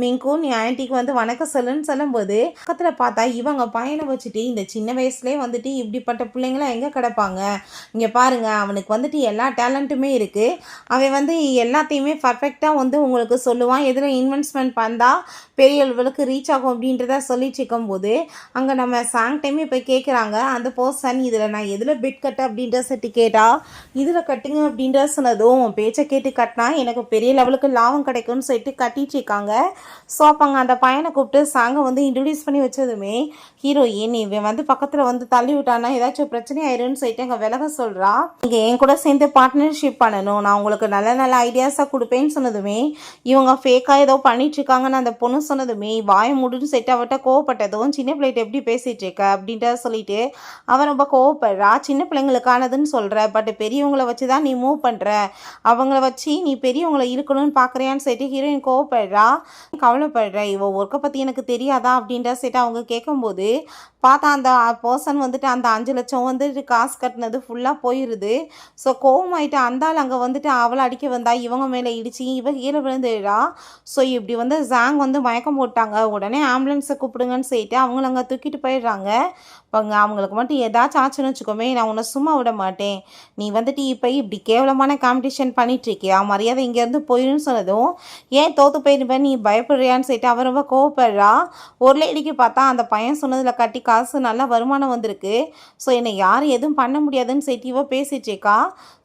மிங்கு நீ ஆன்ட்டிக்கு வந்து வணக்கம் சொல்லுன்னு சொல்லும்போது பக்கத்தில் பார்த்தா இவங்க பையனை வச்சுட்டு இந்த சின்ன வயசுலேயே வந்துட்டு இப்படிப்பட்ட பிள்ளைங்களாம் எங்கே கிடப்பாங்க, இங்கே பாருங்கள் அவனுக்கு வந்துட்டு எல்லா டேலண்ட்டுமே இருக்குது, அவன் வந்து எல்லாத்தையுமே பர்ஃபெக்டாக வந்து உங்களுக்கு சொல்லுவான், எதில் இன்வெஸ்ட்மெண்ட் பண்ணால் பெரிய அளவுக்கு ரீச் ஆகும் அப்படின்றத சொல்லிச்சுக்கா. கேட்கும்போது அங்கே நம்ம சாங் டைமே போய் கேட்குறாங்க. அந்த பர்சன் இதில் நான் எதில் பெட் கட்ட அப்படின்ற சட்டி கேட்டால் இதில் கட்டுங்க அப்படின்ற சொன்னதும் பேச்சை கேட்டு கட்டினா எனக்கு பெரிய லெவலுக்கு லாபம் கிடைக்கும்னு சொல்லிட்டு கட்டிட்டு இருக்காங்க. ஸோ அப்போங்க அந்த பையனை கூப்பிட்டு சாங்கை வந்து இன்ட்ரடியூஸ் பண்ணி வச்சதுமே ஹீரோயின் இவன் வந்து பக்கத்தில் வந்து தள்ளி விட்டானா ஏதாச்சும் பிரச்சனை ஆயிரும்னு சொல்லிட்டு எங்கள் விலக சொல்கிறா. நீங்கள் என் கூட சேர்ந்து பார்ட்னர்ஷிப் பண்ணணும், நான் உங்களுக்கு நல்ல நல்ல ஐடியாஸாக கொடுப்பேன்னு சொன்னதுமே இவங்க ஃபேக்காக ஏதோ பண்ணிட்டு இருக்காங்கன்னு அந்த பொண்ணு சொன்னதுமே வாயை மூடுன்னு சொல்லிட்டு அவட்ட கோவப்பட்டதும் சின்ன பிள்ளைகிட்ட எப்படி பேசிகிட்டு இருக்க அப்படின்ட்டு சொல்லிட்டு அவன் ரொம்ப கோவப்படுறா. சின்ன பிள்ளைங்களுக்கானதுன்னு சொல்கிற, பட் பெரியவங்களை வச்சு தான் நீ மூவ் பண்ணுற, அவங்கள வச்சு நீ பெரியவங்களை இருக்கணும்னு பார்க்குறியான்னு சொல்லிட்டு ஹீரோயின் கோவப்படுறா. கவலைப்படுற, இவ ஒர்க்கை பற்றி எனக்கு தெரியாதா அப்படின்ற சொல்லிட்டு அவங்க கேட்கும்போது பார்த்தா அந்த பர்சன் வந்துட்டு அந்த 5 லட்சம் வந்துட்டு காசு கட்டினது ஃபுல்லாக போயிடுது. ஸோ கோவமாயிட்டு அந்த ஆள் அங்கே வந்துட்டு அவளை அடிக்க வந்தா இவங்க மேலே இடிச்சு இவ கீழே விழுந்துடுறா. ஸோ இப்படி வந்து ஜாங் வந்து மயக்கம் போட்டாங்க. உடனே ஆம்புலன்ஸை கூப்பிடுங்கன்னு சொல்லிட்டு அவங்கள அங்கே தூக்கிட்டு போயிடுறாங்க. இப்போங்க அவங்களுக்கு மட்டும் ஏதாச்சும் ஆச்சுன்னு வச்சுக்கோமே, நான் உன்னை சும்மா விட மாட்டேன், நீ வந்துட்டு இப்போ இப்படி கேவலமான காம்படிஷன் பண்ணிட்டுருக்கியா, மரியாதை இங்கேருந்து போயிடுன்னு சொன்னதும் ஏன் தோற்று போயிருப்பேன் நீ பயப்படுறியான்னு சொல்லிட்டு அவ ரொம்ப கோவப்படுறா. ஒரு லேடிக்கு பார்த்தா அந்த பையன் சொன்னதில் கட்டி காசு நல்லா வருமானம் வந்திருக்கு. ஸோ என்னை யாரும் எதுவும் பண்ண முடியாதுன்னு சொல்லிட்டு இவ பேசிகிட்ருக்கா.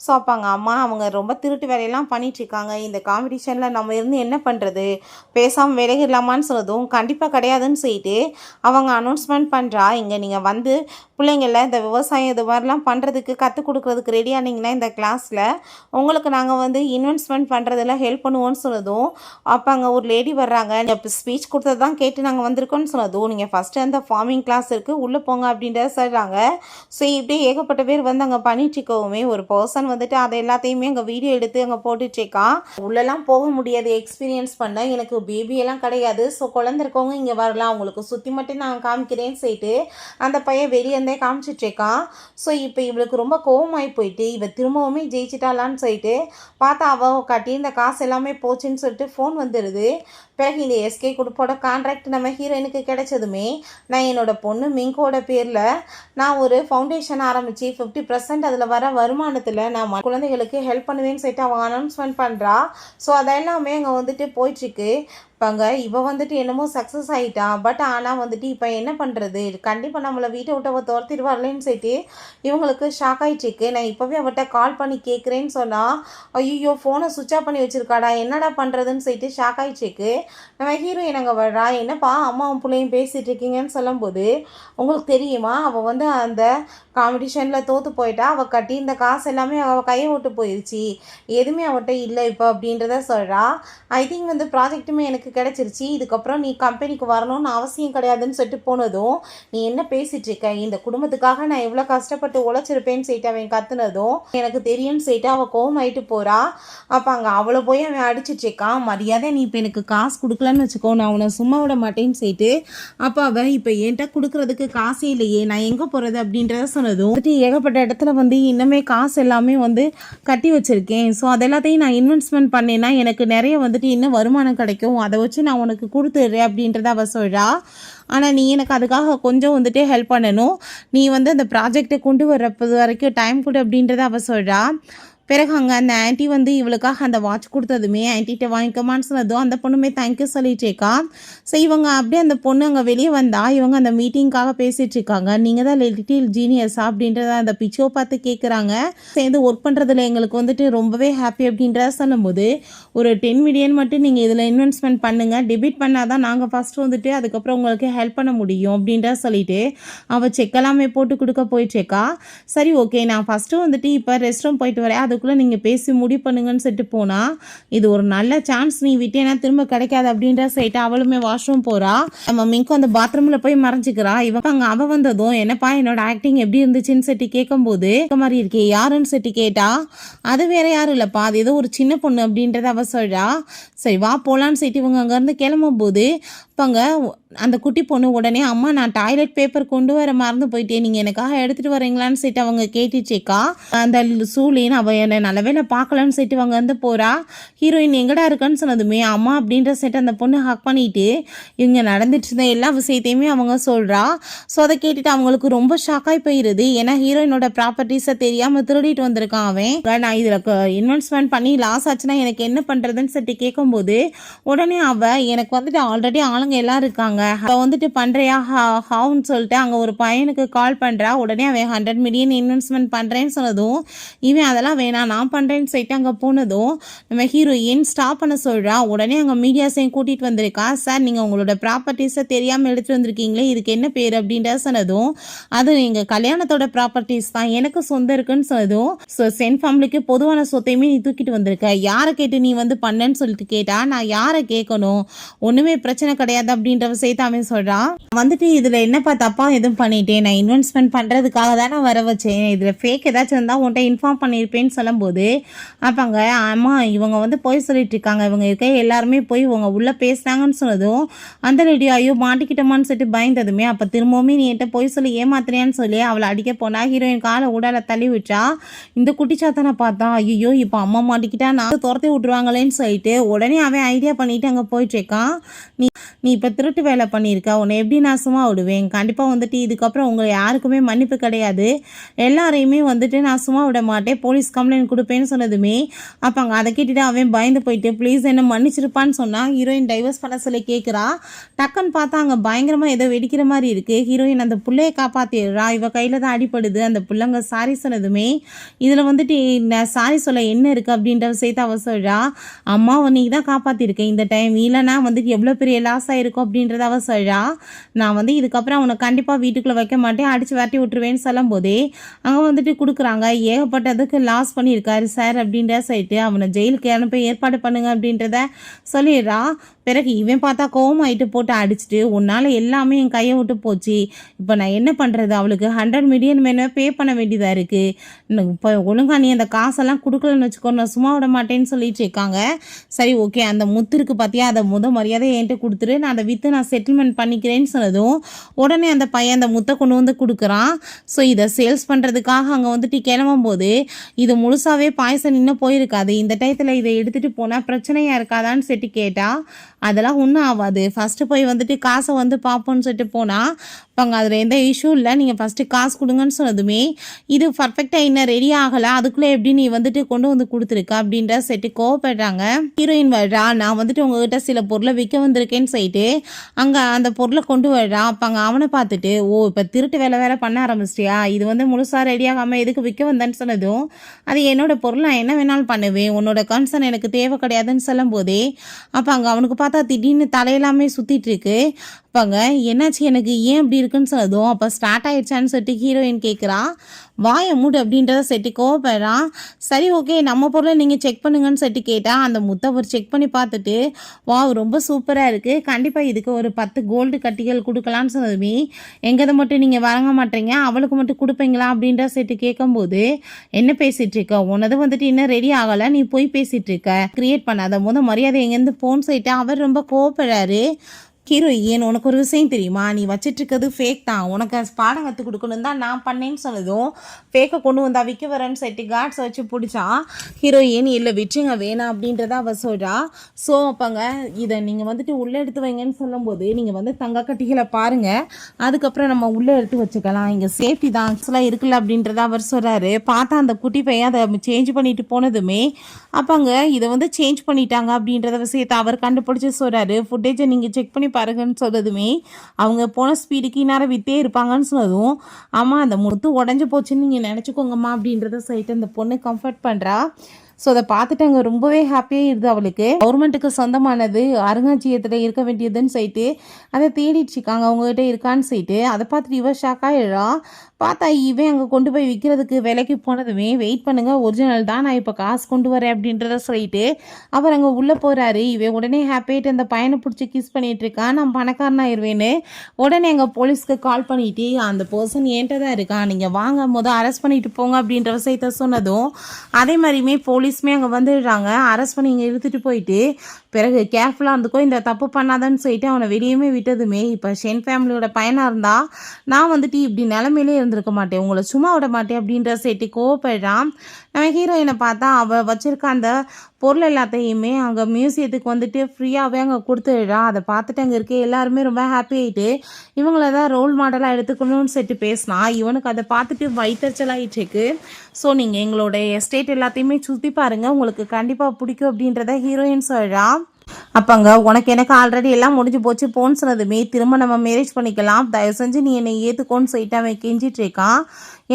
ஸோ அப்பாங்க அம்மா அவங்க ரொம்ப திருட்டு வேலையெல்லாம் பண்ணிகிட்ருக்காங்க, இந்த காம்படிஷனில் நம்ம இருந்து என்ன பண்ணுறது, பேசாமல் விலகிடலாமான்னு சொன்னதும் கண்டிப்பாக கிடையாதுன்னு சொல்லிட்டு அவங்க அனௌன்ஸ்மெண்ட் பண்ணுறா. இங்கே நீங்கள் வந்து பிள்ளைங்கள இந்த விவசாயம் இது மாதிரிலாம் பண்ணுறதுக்கு கற்றுக் கொடுக்குறதுக்கு ரெடி ஆனீங்கன்னா இந்த கிளாஸில் உங்களுக்கு நாங்கள் வந்து இன்வெஸ்ட்மெண்ட் பண்ணுறதெல்லாம் ஹெல்ப் பண்ணுவோன்னு சொன்னதும் அப்போ அங்கே ஒரு லேடி வர்றாங்க. இப்போ ஸ்பீச் கொடுத்தது தான் கேட்டு நாங்கள் வந்திருக்கோன்னு சொன்னதும் நீங்கள் ஃபஸ்ட்டு அந்த ஃபார்மிங் கிளாஸ் இருக்குது உள்ளே போங்க அப்படின்றத சொல்கிறாங்க. ஸோ இப்படி ஏகப்பட்ட பேர் வந்து அங்கே பண்ணிட்டுருக்கவுமே ஒரு பர்சன் வந்துட்டு அதை எல்லாத்தையுமே அங்கே வீடியோ எடுத்து அங்கே போட்டுட்ருக்கான். உள்ளெல்லாம் போக முடியாது, எக்ஸ்பீரியன்ஸ் பண்ண எனக்கு பேபியெல்லாம் கிடையாது, ஸோ குழந்தை இருக்கவங்க இங்கே வரலாம், உங்களுக்கு சுற்றி மட்டும் நான் காமிக்கிறேன்னு சொல்லிட்டு அந்த பையன் வெளியே இருந்தே காமிச்சிட்ருக்கான். ஸோ இப்போ இவளுக்கு ரொம்ப கோவமாகி போயிட்டு இவ திரும்பவுமே ஜெயிச்சிட்டாளான்னு சொல்லிட்டு பார்த்தா அவள் கட்டியிருந்த காசு எல்லாமே போச்சுன்னு சொல்லிட்டு ஃபோன் வந்துடுது. பிறகு இந்த எஸ்கே குரூப்போட கான்ட்ராக்ட் நம்ம ஹீரோயினுக்கு கிடைச்சதுமே நான் என்னோடய பொண்ணு மிங்கோட பேரில் நான் ஒரு ஃபவுண்டேஷன் ஆரம்பித்து 50% அதில் வர வருமானத்தில் நான் குழந்தைகளுக்கு ஹெல்ப் பண்ணுவேன்னு சொல்லிட்டு அவன் அனௌன்ஸ்மெண்ட் பண்ணுறா. ஸோ அதெல்லாமே அங்கே வந்துட்டு போயிட்டுருக்கு. இப்போங்க இவ வந்துட்டு என்னமோ சக்ஸஸ் ஆகிட்டா. பட் ஆனால் வந்துட்டு இப்போ என்ன பண்ணுறது, கண்டிப்பாக நம்மளை வீட்டை விட்டு அவள் துரத்திடுவார்லேன்னு சொல்லிட்டு இவங்களுக்கு ஷாக் ஆகிட்டுருக்கு. நான் இப்போவே அவட்ட கால் பண்ணி கேட்குறேன்னு சொன்னால் ஐயோ ஃபோனை சுவிட்ச் ஆஃப் பண்ணி வச்சுருக்காடா, என்னடா பண்ணுறதுன்னு சொல்லிட்டு ஷாக் ஆகிட்டுருக்கு. நம்ம ஹீரோயின் அங்கே வர்றா. என்னப்பா அம்மாவும் பிள்ளையும் பேசிகிட்டு இருக்கீங்கன்னு சொல்லும்போது உங்களுக்கு தெரியுமா அவள் வந்து அந்த காம்படிஷனில் தோற்று போயிட்டா, அவள் கட்டி இந்த காசு எல்லாமே அவள் கையை விட்டு போயிடுச்சு, எதுவுமே அவட்ட இல்லை இப்போ அப்படின்றத சொல்கிறா. ஐ திங்க் வந்து ப்ராஜெக்ட்டுமே எனக்கு கிடைச்சிருச்சு, இதுக்கப்புறம் நீ கம்பெனிக்கு வரணும்னு அவசியம் கிடையாதுன்னு சொல்லிட்டு போனதும் நீ என்ன பேசிகிட்டு இருக்க, இந்த குடும்பத்துக்காக நான் எவ்வளோ கஷ்டப்பட்டு உழைச்சிருப்பேன்னு சொல்லிட்டு அவன் கத்துனதும் எனக்கு தெரியும்னு சொல்லிட்டு அவள் கோவமாயிட்டு போகிறா. அப்போ அங்கே அவளை போய் அவன் அடிச்சிட்ருக்கான். மரியாதை நீ இப்போ எனக்கு காசு கொடுக்கலன்னு வச்சுக்கோ, நான் உன்னை சும்மா விட மாட்டேன்னு சொல்லிட்டு அப்போ அவள் இப்போ என்கிட்ட கொடுக்குறதுக்கு காசே இல்லையே, நான் எங்கே போகிறது அப்படின்றத சொன்னதும் ஏகப்பட்ட இடத்துல வந்து இன்னமே காசு எல்லாமே வந்து கட்டி வச்சுருக்கேன், ஸோ அது எல்லாத்தையும் நான் இன்வெஸ்ட்மெண்ட் பண்ணேன்னா எனக்கு நிறைய வந்துட்டு இன்னும் வருமானம் கிடைக்கும், அதை வச்சு நான் உனக்கு கொடுத்துட்றேன் அப்படின்றத அவள் சொல்கிறா. ஆனால் நீ எனக்கு அதுக்காக கொஞ்சம் வந்துட்டு ஹெல்ப் பண்ணணும், நீ வந்து அந்த ப்ராஜெக்டை கொண்டு வர்றது வரைக்கும் டைம் கொடு அப்படின்றத அவள் சொல்கிறா. பிறகு அங்கே அந்த ஆன்ட்டி வந்து இவளுக்காக அந்த வாட்ச் கொடுத்ததுமே ஆன்ட்டிகிட்ட வாங்கிக்கமான்னு சொன்னதும் அந்த பொண்ணுமே தேங்க்யூ சொல்லிட்டேக்கா. ஸோ இவங்க அப்படியே அந்த பொண்ணு அங்கே வெளியே வந்தால் இவங்க அந்த மீட்டிங்காக பேசிகிட்டு இருக்காங்க. நீங்கள் தான் லிட்டில் ஜீனியஸா அப்படின்றத அந்த பிச்சோ பார்த்து கேட்குறாங்க. சேர்ந்து ஒர்க் பண்ணுறதுல எங்களுக்கு வந்துட்டு ரொம்பவே ஹாப்பி அப்படின்றத சொல்லும்போது ஒரு 10 மில்லியன் மட்டும் நீங்கள் இதில் இன்வெஸ்ட்மெண்ட் பண்ணுங்கள், டெபிட் பண்ணால் தான் நாங்கள் ஃபஸ்ட்டு வந்துட்டு அதுக்கப்புறம் உங்களுக்கு ஹெல்ப் பண்ண முடியும் அப்படின்றத சொல்லிவிட்டு அவள் செக்கெல்லாமே போட்டு கொடுக்க போயிட்டுருக்கா. சரி ஓகே நான் ஃபஸ்ட்டு வந்துட்டு இப்போ ரெஸ்ட் ரூம் போயிட்டு வரேன், அதுக்குள்ளே நீங்கள் பேசி முடிவு பண்ணுங்கன்னு சொல்லிட்டு போனால் இது ஒரு நல்ல சான்ஸ், நீ விட்டேன்னா திரும்ப கிடைக்காது அப்படின்ற சைட்டு அவளுமே வாஷ்ரூம் போகிறா. நம்ம மிங்கும் அந்த பாத்ரூமில் போய் மறைஞ்சிக்கிறா. இவங்க அங்கே அவள் வந்ததும் என்னப்பா என்னோட ஆக்டிங் எப்படி இருந்துச்சுன்னு சொல்லிட்டு கேட்கும்போது மாதிரி இருக்கே யாருன்னு சொல்லிட்டு கேட்டா அது வேற யாரும் இல்லைப்பா, அது ஏதோ ஒரு சின்ன பொண்ணு அப்படின்றத அவள் சொல்கிறா. சரி வா போகலான்னு சொல்லிட்டு இவங்க அங்கேருந்து கிளம்பும் போது இப்போங்க அந்த குட்டி பொண்ணு உடனே அம்மா நான் டாய்லெட் பேப்பர் கொண்டு வர மறந்து போயிட்டேன், நீங்கள் எனக்காக எடுத்துகிட்டு வரீங்களான்னு சொல்லிட்டு அவங்க கேட்டுச்சேக்கா. அந்த சூழின்னு அவள் என்னை நல்ல வேலை பார்க்கலன்னு சொல்லிட்டு அவங்க வந்து போகிறா. ஹீரோயின் எங்கடா இருக்குன்னு சொன்னதுமே அம்மா அப்படின்ற செட்டு அந்த பொண்ணு ஹக் பண்ணிட்டு இவங்க நடந்துட்டு இருந்த எல்லா விஷயத்தையுமே அவங்க சொல்கிறா. ஸோ அதை கேட்டுட்டு அவங்களுக்கு ரொம்ப ஷாக்காகி போயிடுது. ஏன்னா ஹீரோயினோட ப்ராப்பர்ட்டிஸை தெரியாமல் திருடிட்டு வந்திருக்கான் அவன். நான் இதில் இன்வெஸ்ட்மெண்ட் பண்ணி லாஸ் ஆச்சுன்னா எனக்கு என்ன பண்ணுறதுன்னு சொல்லிட்டு கேட்கும்போது உடனே எனக்கு வந்துட்டு ஆல்ரெடி ஆளுங்க எல்லாம் இருக்காங்க, அவள் வந்துட்டு பண்ணுறியா ஹவுன்னு சொல்லிட்டு அங்கே ஒரு பையனுக்கு கால் பண்ணுறா. உடனே அவன் 100 மில்லியன் இன்வெஸ்ட்மெண்ட் பண்ணுறேன்னு சொன்னதும் இவன் அதெல்லாம் வேணாம் நான் பண்ணுறேன்னு சொல்லிட்டு அங்கே போனதும் நம்ம ஹீரோயின் ஸ்டாப் பண்ண சொல்கிறா. உடனே அங்கே மீடியாஸையும் கூட்டிகிட்டு வந்திருக்கா. சார் நீங்கள் உங்களோட ப்ராப்பர்ட்டிஸை தெரியாமல் எடுத்துகிட்டு வந்திருக்கீங்களே, இதுக்கு என்ன பேர் அப்படின்ற சொன்னதும் அது எங்கள் கல்யாணத்தோட ப்ராப்பர்ட்டிஸ் தான், எனக்கு சொந்தம் இருக்குன்னு சொன்னதும் ஸோ சென்ட் ஃபேமிலிக்கு பொதுவான சொத்தையுமே நீ தூக்கிட்டு வந்திருக்க, யாரை கேட்டு நீ வந்து பண்ணேன்னு சொல்லிட்டு கேட்டா. நான் யாரை கேட்கணும், ஒன்றுமே பிரச்சனை கிடையாது அப்படின்ற விஷயத்த அவன் சொல்கிறான். வந்துட்டு இதில் என்னப்பா தப்பா எதுவும் பண்ணிட்டேன், நான் இன்வெஸ்ட்மெண்ட் பண்ணுறதுக்காக தான் நான் வர வச்சேன், இதில் ஃபேக் ஏதாச்சும் இருந்தால் உன்ட்ட இன்ஃபார்ம் பண்ணியிருப்பேன்னு சொல்லும்போது அப்பாங்க அம்மா இவங்க வந்து போய் சொல்லிட்டு இருக்காங்க, இவங்க இருக்க எல்லாருமே போய் இவங்க உள்ளே பேசுனாங்கன்னு சொன்னதும் அந்த லேடி ஐயோ மாட்டிக்கிட்டோமான்னு சொல்லிட்டு பயந்ததுமே அப்போ திரும்பவுமே நீ என்கிட்ட போய் சொல்லி ஏமாத்துறியான்னு சொல்லி அவளை அடிக்க போனா. ஹீரோயின் காலை உடலை தள்ளி விட்டா. இந்த குட்டிச்சாத்தானை பார்த்தா ஐயோ இப்போ அம்மா மாட்டிக்கிட்டா நான் துரத்தி விட்டுருவாங்களேன்னு சொல்லிட்டு உடனே அவன் ஐடியா பண்ணிட்டு அங்கே போயிட்டு இருக்கான். நீ இப்போ திருட்டு வேலை பண்ணியிருக்க, உன்னை எப்படி நான் சும்மா விடுவேன், கண்டிப்பாக வந்துட்டு இதுக்கப்புறம் உங்களை யாருக்குமே மன்னிப்பு கிடையாது, எல்லாரையுமே வந்துட்டு நான் சும்மா விட மாட்டேன், போலீஸ் கம்ப்ளைண்ட் கொடுப்பேன்னு சொன்னதுமே அப்போ அங்கே அதை கேட்டுட்டு அவன் பயந்து போயிட்டு ப்ளீஸ் என்ன மன்னிச்சிருப்பான்னு சொன்னால் ஹீரோயின் டைவர்ஸ் பண்ண சொல்லி கேட்குறா. டக்குன்னு பார்த்தா அங்கே பயங்கரமாக ஏதோ வெடிக்கிற மாதிரி இருக்குது. ஹீரோயின் அந்த பிள்ளையை காப்பாற்றிடுறா. இவ கையில் தான் அடிப்படுது. அந்த பிள்ளைங்க சாரி சொன்னதுமே இதில் வந்துட்டு சாரி சொல்ல என்ன இருக்குது அப்படின்ற விஷயத்தை அவ சொல்கிறா. அம்மா உன்னைக்கு தான் காப்பாற்றிருக்கேன் இந்த டைம், இல்லைனா வந்துட்டு எவ்வளோ பெரிய லாஸ் ஆகிருக்கும் அப்படின்றத அவ சொல்கிறா. நான் வந்து இதுக்கப்புறம் அவனை கண்டிப்பாக வீட்டுக்குள்ளே வைக்க மாட்டேன், அடித்து விரட்டி விட்டுருவேன்னு சொல்லும் போதே அங்கே வந்துட்டு கொடுக்குறாங்க. ஏகப்பட்டதுக்கு லாஸ் பண்ணியிருக்காரு சார் அப்படின்ற சொல்லிட்டு அவனை ஜெயிலுக்கு அனுப்ப ஏற்பாடு பண்ணுங்க அப்படின்றத சொல்லிடுறா. பிறகு இவன் பார்த்தா கோவமாயிட்டு போட்டு அடிச்சுட்டு உன்னால் எல்லாமே என் கையை விட்டு போச்சு, இப்போ நான் என்ன பண்ணுறது, அவளுக்கு 100 மில்லியன் வேணும் பே பண்ண வேண்டியதாக இருக்குது, இப்போ ஒழுங்கா நீ அந்த காசெல்லாம் கொடுக்கலன்னு வச்சுக்கோ நான் சும்மா விட மாட்டேன்னு சொல்லிட்டு இருக்காங்க. சரி ஓகே அந்த முத்து இருக்குது பார்த்தியா, அதை மரியாதை என்கிட்ட கொடுத்துரு, நான் அதை விற்று நான் செட்டில்மெண்ட் பண்ணிக்கிறேன்னு சொன்னதும் உடனே அந்த பையன் அந்த முத்தை கொண்டு வந்து கொடுக்குறான். ஸோ இதை சேல்ஸ் பண்ணுறதுக்காக அங்கே வந்துட்டு கிளம்பும் போது இது முழுசாகவே பாயசம் இன்னும் போயிருக்காது, இந்த டயத்தில் இதை எடுத்துகிட்டு போனால் பிரச்சனையாக இருக்காதான்னு சொல்லிட்டு கேட்டா. அதெல்லாம் ஒன்றும் ஆகாது, ஃபஸ்ட்டு போய் வந்துட்டு காசை வந்து பார்ப்போன்னு சொல்லிட்டு போனால் இப்போ அதில் எந்த இஷ்யூ இல்லை, நீங்கள் ஃபஸ்ட்டு காசு கொடுங்கன்னு சொன்னதுமே இது பர்ஃபெக்டாக இன்னும் ரெடி ஆகலை, அதுக்குள்ளே எப்படி நீ வந்துட்டு கொண்டு வந்து கொடுத்துருக்க அப்படின்ற செட்டு கோவப்படுறாங்க. ஹீரோயின் வர்றா, நான் வந்துட்டு உங்ககிட்ட சில பொருளை விற்க வந்திருக்கேன்னு சொல்லிட்டு அங்கே அந்த பொருளை கொண்டு வர்றா. அப்போ அங்கே அவனை பார்த்துட்டு ஓ இப்போ திருட்டு வேலை பண்ண ஆரம்பிச்சிட்டியா, இது வந்து முழுசாக ரெடியாகாமல் எதுக்கு விற்க வந்தேன்னு சொன்னதும் அது என்னோட பொருள், நான் என்ன வேணாலும் பண்ணுவேன், உன்னோட கன்சர்ன் எனக்கு தேவை கிடையாதுன்னு சொல்லும் போதே அப்போ அங்கே அவனுக்கு பார்த்தா திடீர்னு தலையெல்லாமே சுற்றிட்டு இருக்கு. அப்பாங்க என்னாச்சு எனக்கு ஏன் அப்படி இருக்குன்னு சொன்னதும் அப்போ ஸ்டார்ட் ஆயிடுச்சான்னு சொல்லிட்டு ஹீரோயின் கேட்குறா. வாயை மூடு அப்படின்றத செட்டு கோவப்படுறான். சரி ஓகே நம்ம பொருளை நீங்கள் செக் பண்ணுங்கன்னு சொல்லிட்டு கேட்டால் அந்த முத்தை ஒரு செக் பண்ணி பார்த்துட்டு வா ரொம்ப சூப்பராக இருக்குது, கண்டிப்பாக இதுக்கு ஒரு 10 கோல்டு கட்டிகள் கொடுக்கலான்னு சொன்னதுமே எங்கதை மட்டும் நீங்கள் வழங்க மாட்டீங்க அவளுக்கு மட்டும் கொடுப்பீங்களா அப்படின்ற செட்டு கேட்கும்போது என்ன பேசிகிட்டு இருக்க, உனது வந்துட்டு இன்னும் ரெடி ஆகலை, நீ போய் பேசிகிட்டு இருக்க, கிரியேட் பண்ணாத மரியாதை எங்கேருந்து போன்னு சொல்லிட்டு அவர் ரொம்ப கோவப்படுறாரு. ஹீரோயின் உனக்கு ஒரு விஷயம் தெரியுமா, நீ வச்சிட்டு இருக்கிறது ஃபேக் தான், உனக்கு பாடம் கற்றுக் கொடுக்கணும் தான் நான் பண்ணேன்னு சொன்னதும் ஃபேக்கை கொண்டு வந்தா விற்க வரேன்னு சொல்லிட்டு கார்ட்ஸை வச்சு பிடிச்சா. ஹீரோயின் இல்லை விட்டுருங்க வேணாம் அப்படின்றத அவள் சொல்கிறா. ஸோ அப்போங்க இதை நீங்கள் வந்துட்டு உள்ளே எடுத்து வைங்கன்னு சொல்லும்போது நீங்கள் வந்து தங்க கட்டிகளை பாருங்கள், அதுக்கப்புறம் நம்ம உள்ளே எடுத்து வச்சுக்கலாம், இங்கே சேஃப்டி தான் ஆக்சுவலாக இருக்குல்ல அப்படின்றத அவர் சொல்கிறாரு. பார்த்தா அந்த குட்டி பையன் அதை சேஞ்ச் பண்ணிட்டு போனதுமே அப்போங்க இதை வந்து சேஞ்ச் பண்ணிட்டாங்க அப்படின்றத விஷயத்தை அவர் கண்டுபிடிச்சி சொல்கிறாரு. ஃபுட்டேஜை நீங்கள் செக் பண்ணி பாருங்கன்னு சொன்னதுமே அவங்க போன ஸ்பீடுக்கு இந்நேரம் வித்தே இருப்பாங்கன்னு சொன்னதும் ஆமாம் அந்த முத்து உடஞ்சி போச்சுன்னு நீங்கள் நினச்சிக்கோங்கம்மா அப்படின்றத சொல்லிட்டு அந்த பொண்ணு கம்ஃபர்ட் பண்ணுறா. ஸோ அதை பார்த்துட்டு அங்கே ரொம்பவே ஹாப்பியாக இருது அவளுக்கு. கவர்மெண்ட்டுக்கு சொந்தமானது அருங்காட்சியகத்தில் இருக்க வேண்டியதுன்னு சொல்லிட்டு அதை தேடிட்டுருக்காங்க அவங்ககிட்ட இருக்கான்னு சொல்லிட்டு அதை பார்த்துட்டு இவ ஷாக்காக எழுறா. பார்த்தா இவன் அங்கே கொண்டு போய் விற்கிறதுக்கு விலைக்கு போனதுமே வெயிட் பண்ணுங்கள் ஒரிஜினல் தான் நான் இப்போ காசு கொண்டு வரேன் அப்படின்றத சொல்லிட்டு அவர் அங்கே உள்ளே போகிறாரு. இவன் உடனே ஹாப்பியாகிட்டு அந்த பையனை பிடிச்சி கிஸ் பண்ணிகிட்டு இருக்கான், நான் பணக்காரனாயிருவேன்னு. உடனே அங்கே போலீஸ்க்கு கால் பண்ணிவிட்டு அந்த பர்சன் என்கிட்ட தான் இருக்கான், நீங்கள் வாங்க அரெஸ்ட் பண்ணிட்டு போங்க அப்படின்ற விஷயத்த சொன்னதும் அதே மாதிரியுமே போலீஸுமே அங்கே வந்துடுறாங்க. அரெஸ்ட் பண்ணி இங்கே இழுத்துட்டு போயிட்டு பிறகு கேர்ஃபுல்லாக இருந்துக்கோ இந்த தப்பு பண்ணாதன்னு சொல்லிட்டு அவனை வெளியுமே விட்டதுமே இப்போ ஷென் ஃபேமிலியோட பையனாக இருந்தால் நான் வந்துட்டு இப்படி நிலமையிலே இருந்திருக்க மாட்டேன், உங்களை சும்மா விட மாட்டேன் அப்படின்ற சைட்டு கோவப்படுறான். நம்ம ஹீரோயினை பார்த்தா அவள் வச்சிருக்க அந்த பொருள் எல்லாத்தையுமே அங்கே மியூசியத்துக்கு வந்துட்டு ஃப்ரீயாகவே அங்கே கொடுத்துடுறா. அதை பார்த்துட்டு அங்கே இருக்க எல்லாருமே ரொம்ப ஹாப்பி ஆகிட்டு இவங்கள தான் ரோல் மாடலாக எடுத்துக்கணும்னு சொல்லிட்டு பேசினா இவனுக்கு அதை பார்த்துட்டு வயிற்றுச்சலாயிட்டுருக்கு. ஸோ நீங்கள் எங்களோட எஸ்டேட் எல்லாத்தையுமே சுற்றி பாருங்கள், உங்களுக்கு கண்டிப்பாக பிடிக்கும் அப்படின்றத ஹீரோயின் சொல்கிறா. அப்போங்க உனக்கு எனக்கு ஆல்ரெடி எல்லாம் முடிஞ்சு போச்சு போன்னு சொன்னதுமே திரும்ப நம்ம மேரேஜ் பண்ணிக்கலாம், தயவு செஞ்சு நீ என்னை ஏற்றுக்கோன்னு சொல்லிட்டு அவன் கெஞ்சிட்டு இருக்கான்.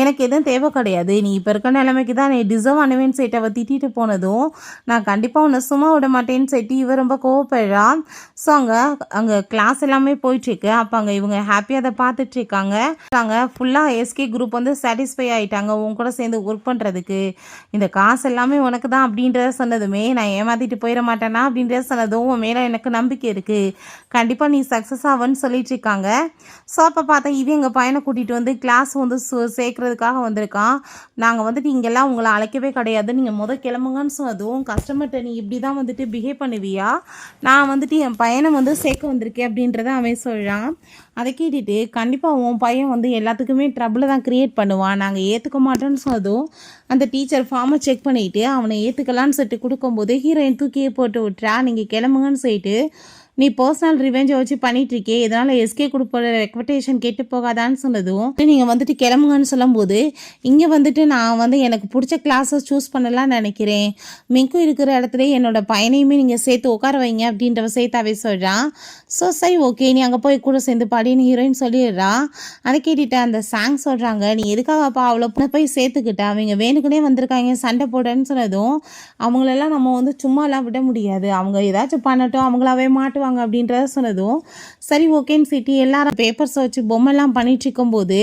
எனக்கு எதுவும் தேவை கிடையாது, நீ இப்போ இருக்க நிலைமைக்கு தான் நீ டிசர்வ் ஆனவேன்னு சொல்லிட்டு அவள் திட்டிட்டு போனதும் நான் கண்டிப்பாக உன்னை சும்மா விட மாட்டேன்னு சொல்லிட்டு இவ ரொம்ப கோவப்படுறான். ஸோ அங்கே கிளாஸ் எல்லாமே போயிட்டுருக்கு. அப்போ அங்கே இவங்க ஹாப்பியாக அதை பார்த்துட்ருக்காங்க. அங்கே ஃபுல்லாக எஸ்கே குரூப் வந்து சாட்டிஸ்ஃபை ஆகிட்டாங்க உன் கூட சேர்ந்து ஒர்க் பண்ணுறதுக்கு. இந்த காசு எல்லாமே உனக்கு தான் அப்படின்றத சொன்னதுமே நான் ஏமாற்றிட்டு போயிட மாட்டேனா அப்படின்றத சொன்னதும் உன் மேலே எனக்கு நம்பிக்கை இருக்குது, கண்டிப்பாக நீ சக்ஸஸ் ஆவன்னு சொல்லிட்டு இருக்காங்க. ஸோ அப்போ பார்த்தா இது எங்கள் பையனை கூட்டிகிட்டு வந்து கிளாஸ் வந்து சேர்க்குறதுக்காக வந்திருக்கான். நாங்கள் வந்துட்டு இங்கெல்லாம் உங்களை அழைக்கவே கிடையாது, நீங்கள் கிளம்புங்கன்னு சொன்னதும் கஸ்டமர்கிட்ட நீ இப்படி தான் வந்துட்டு பிஹேவ் பண்ணுவியா, நான் வந்துட்டு என் பையனை வந்து சேர்க்க வந்திருக்கேன் அப்படின்றத அவன் சொல்கிறான். அதை கேட்டுட்டு கண்டிப்பாக உன் பையன் வந்து எல்லாத்துக்குமே ட்ரபிளை தான் க்ரியேட் பண்ணுவான், நாங்கள் ஏற்றுக்க மாட்டோன்னு சொன்னதும் அந்த டீச்சர் ஃபார்மை செக் பண்ணிவிட்டு அவனை ஏற்றுக்கலான்னு சொல்லிட்டு கொடுக்கும்போது ஹீரோயின் தூக்கியே போட்டு விட்டுறா. நீங்கள் கிளம்புங்கன்னு சொல்லிட்டு நீ பர்சனல் ரிவெஞ்சை வச்சு பண்ணிகிட்ருக்கே, இதனால் எஸ்கே கொடுப்போட ரெக்வெட்டேஷன் கெட்டு போகாதான்னு சொன்னதும் நீங்கள் வந்துட்டு கிளம்புங்கன்னு சொல்லும்போது இங்கே வந்துட்டு நான் வந்து எனக்கு பிடிச்ச கிளாஸை சூஸ் பண்ணலான்னு நினைக்கிறேன், மிங்கு இருக்கிற இடத்துல என்னோடய பையனையுமே நீங்கள் சேர்த்து உட்கார வைங்க அப்படின்ற சேர்த்தாவே சொல்கிறான். ஸோ சரி ஓகே நீ அங்கே போய் கூட சேர்ந்து பாடின்னு ஹீரோயின் சொல்லிடுறா. அதை கேட்டுட்டு அந்த சாங் சொல்கிறாங்க, நீ எதுக்காகப்பா அவ்வளோ போய் சேர்த்துக்கிட்டா, அவங்க வேணுக்குனே வந்திருக்காங்க சண்டை போடுறேன்னு சொன்னதும் அவங்களெல்லாம் நம்ம வந்து சும்மாலாம் விட முடியாது, அவங்க ஏதாச்சும் பண்ணட்டும் அவங்களாவே மாட்டுவாங்க அப்படின்றத சொன்னதும் சரி ஓகேன்னு சிட்டி எல்லாரும் பேப்பர்ஸை வச்சு பொம்மைலாம் பண்ணிட்டு இருக்கும்போது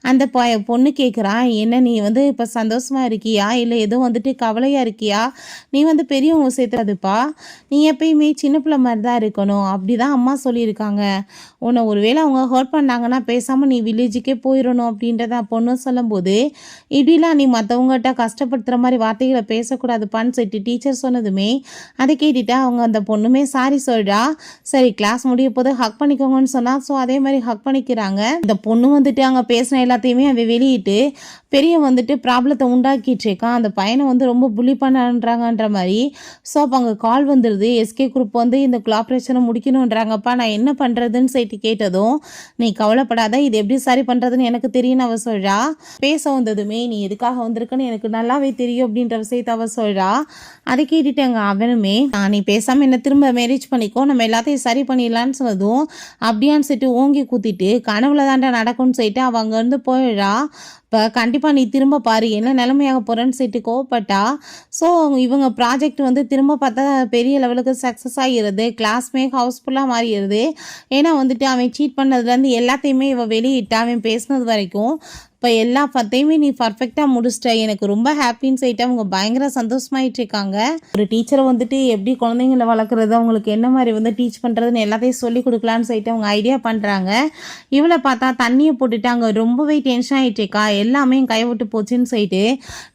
அந்த பொண்ணு கேட்குறான், என்ன நீ வந்து இப்போ சந்தோஷமா இருக்கியா இல்லை எதுவும் வந்துட்டு கவலையாக இருக்கியா, நீ வந்து பெரியவங்க சேர்த்துறதுப்பா, நீ எப்பயுமே சின்ன பிள்ளை மாதிரி தான் இருக்கணும் அப்படி தான் அம்மா சொல்லியிருக்காங்க, உன்னை ஒருவேளை அவங்க ஹர்ட் பண்ணாங்கன்னா பேசாமல் நீ வில்லேஜுக்கே போயிடணும் அப்படின்றத பொண்ணு சொல்லும்போது இப்படிலாம் நீ மற்றவங்ககிட்ட கஷ்டப்படுத்துகிற மாதிரி வார்த்தைகளை பேசக்கூடாதுப்பான்னு சொல்லிட்டு டீச்சர் சொன்னதுமே அதை கேட்டுட்டு அவங்க அந்த பொண்ணுமே சாரி சொல்கிறா. சரி கிளாஸ் முடிய போது ஹக் பண்ணிக்கோங்கன்னு சொன்னா. ஸோ அதே மாதிரி ஹக் பண்ணிக்கிறாங்க. இந்த பொண்ணு வந்துட்டு அங்கே பேசின எல்லாத்தையுமே அவ வெளியிட்டு பெரிய வந்துட்டு ப்ராப்ளத்தை உண்டாக்கிட்டு இருக்கான், அந்த பையனை வந்து ரொம்ப புள்ளி பண்ணுறாங்கன்ற மாதிரி. ஸோ அப்போ அங்கே கால் வந்துடுது, எஸ்கே குரூப் வந்து இந்த கொலாபரேஷனை முடிக்கணுன்றாங்கப்பா, நான் என்ன பண்ணுறதுன்னு சொல்லிட்டு கேட்டதும் நீ கவலைப்படாத இது எப்படி சரி பண்ணுறதுன்னு எனக்கு தெரியும்னு அவ சொல்கிறா. பேச வந்ததுமே நீ எதுக்காக வந்திருக்குன்னு எனக்கு நல்லாவே தெரியும் அப்படின்ற விஷயத்தை அவ சொல்கிறா. அதை கேட்டுட்டு அங்கே அவனுமே நீ பேசாமல் என்ன திரும்ப மேரேஜ் பண்ணிக்கோ நம்ம எல்லாத்தையும் சரி பண்ணிடலான்னு சொன்னதும் அப்படியான்னு சொல்லிட்டு ஓங்கி கூத்திட்டு கனவுல தாண்டா நடக்கும்னு சொல்லிட்டு அவள் அங்கேருந்து போயிடுறா. இப்போ கண்டிப்பாக நீ திரும்ப பாரு என்ன நிலைமையாக போகிறேன்னு சொல்லிட்டு கோவப்பட்டா. ஸோ இவங்க ப்ராஜெக்ட் வந்து திரும்ப பார்த்தா பெரிய லெவலுக்கு சக்ஸஸ் ஆகிடுது, கிளாஸ்மே ஹவுஸ்ஃபுல்லாக மாறிடுது. ஏன்னா வந்துட்டு அவன் சீட் பண்ணதுலேருந்து எல்லாத்தையுமே இவன் வெளியிட்டா, அவன் பேசினது வரைக்கும் இப்போ எல்லா பத்தையுமே நீ பர்ஃபெக்டாக முடிச்சிட்ட, எனக்கு ரொம்ப ஹாப்பின்னு சொல்லிட்டு அவங்க பயங்கர சந்தோஷமாயிட்டு இருக்காங்க. ஒரு டீச்சரை வந்துட்டு எப்படி குழந்தைங்களை வளர்க்குறது, அவங்களுக்கு என்ன மாதிரி வந்து டீச் பண்ணுறதுன்னு எல்லாத்தையும் சொல்லி கொடுக்கலான்னு சொல்லிட்டு அவங்க ஐடியா பண்ணுறாங்க. இவளை பார்த்தா தண்ணியை போட்டுட்டு அங்கே ரொம்பவே டென்ஷன் ஆகிட்டு இருக்கா, எல்லாமே கை விட்டு போச்சுன்னு சொல்லிட்டு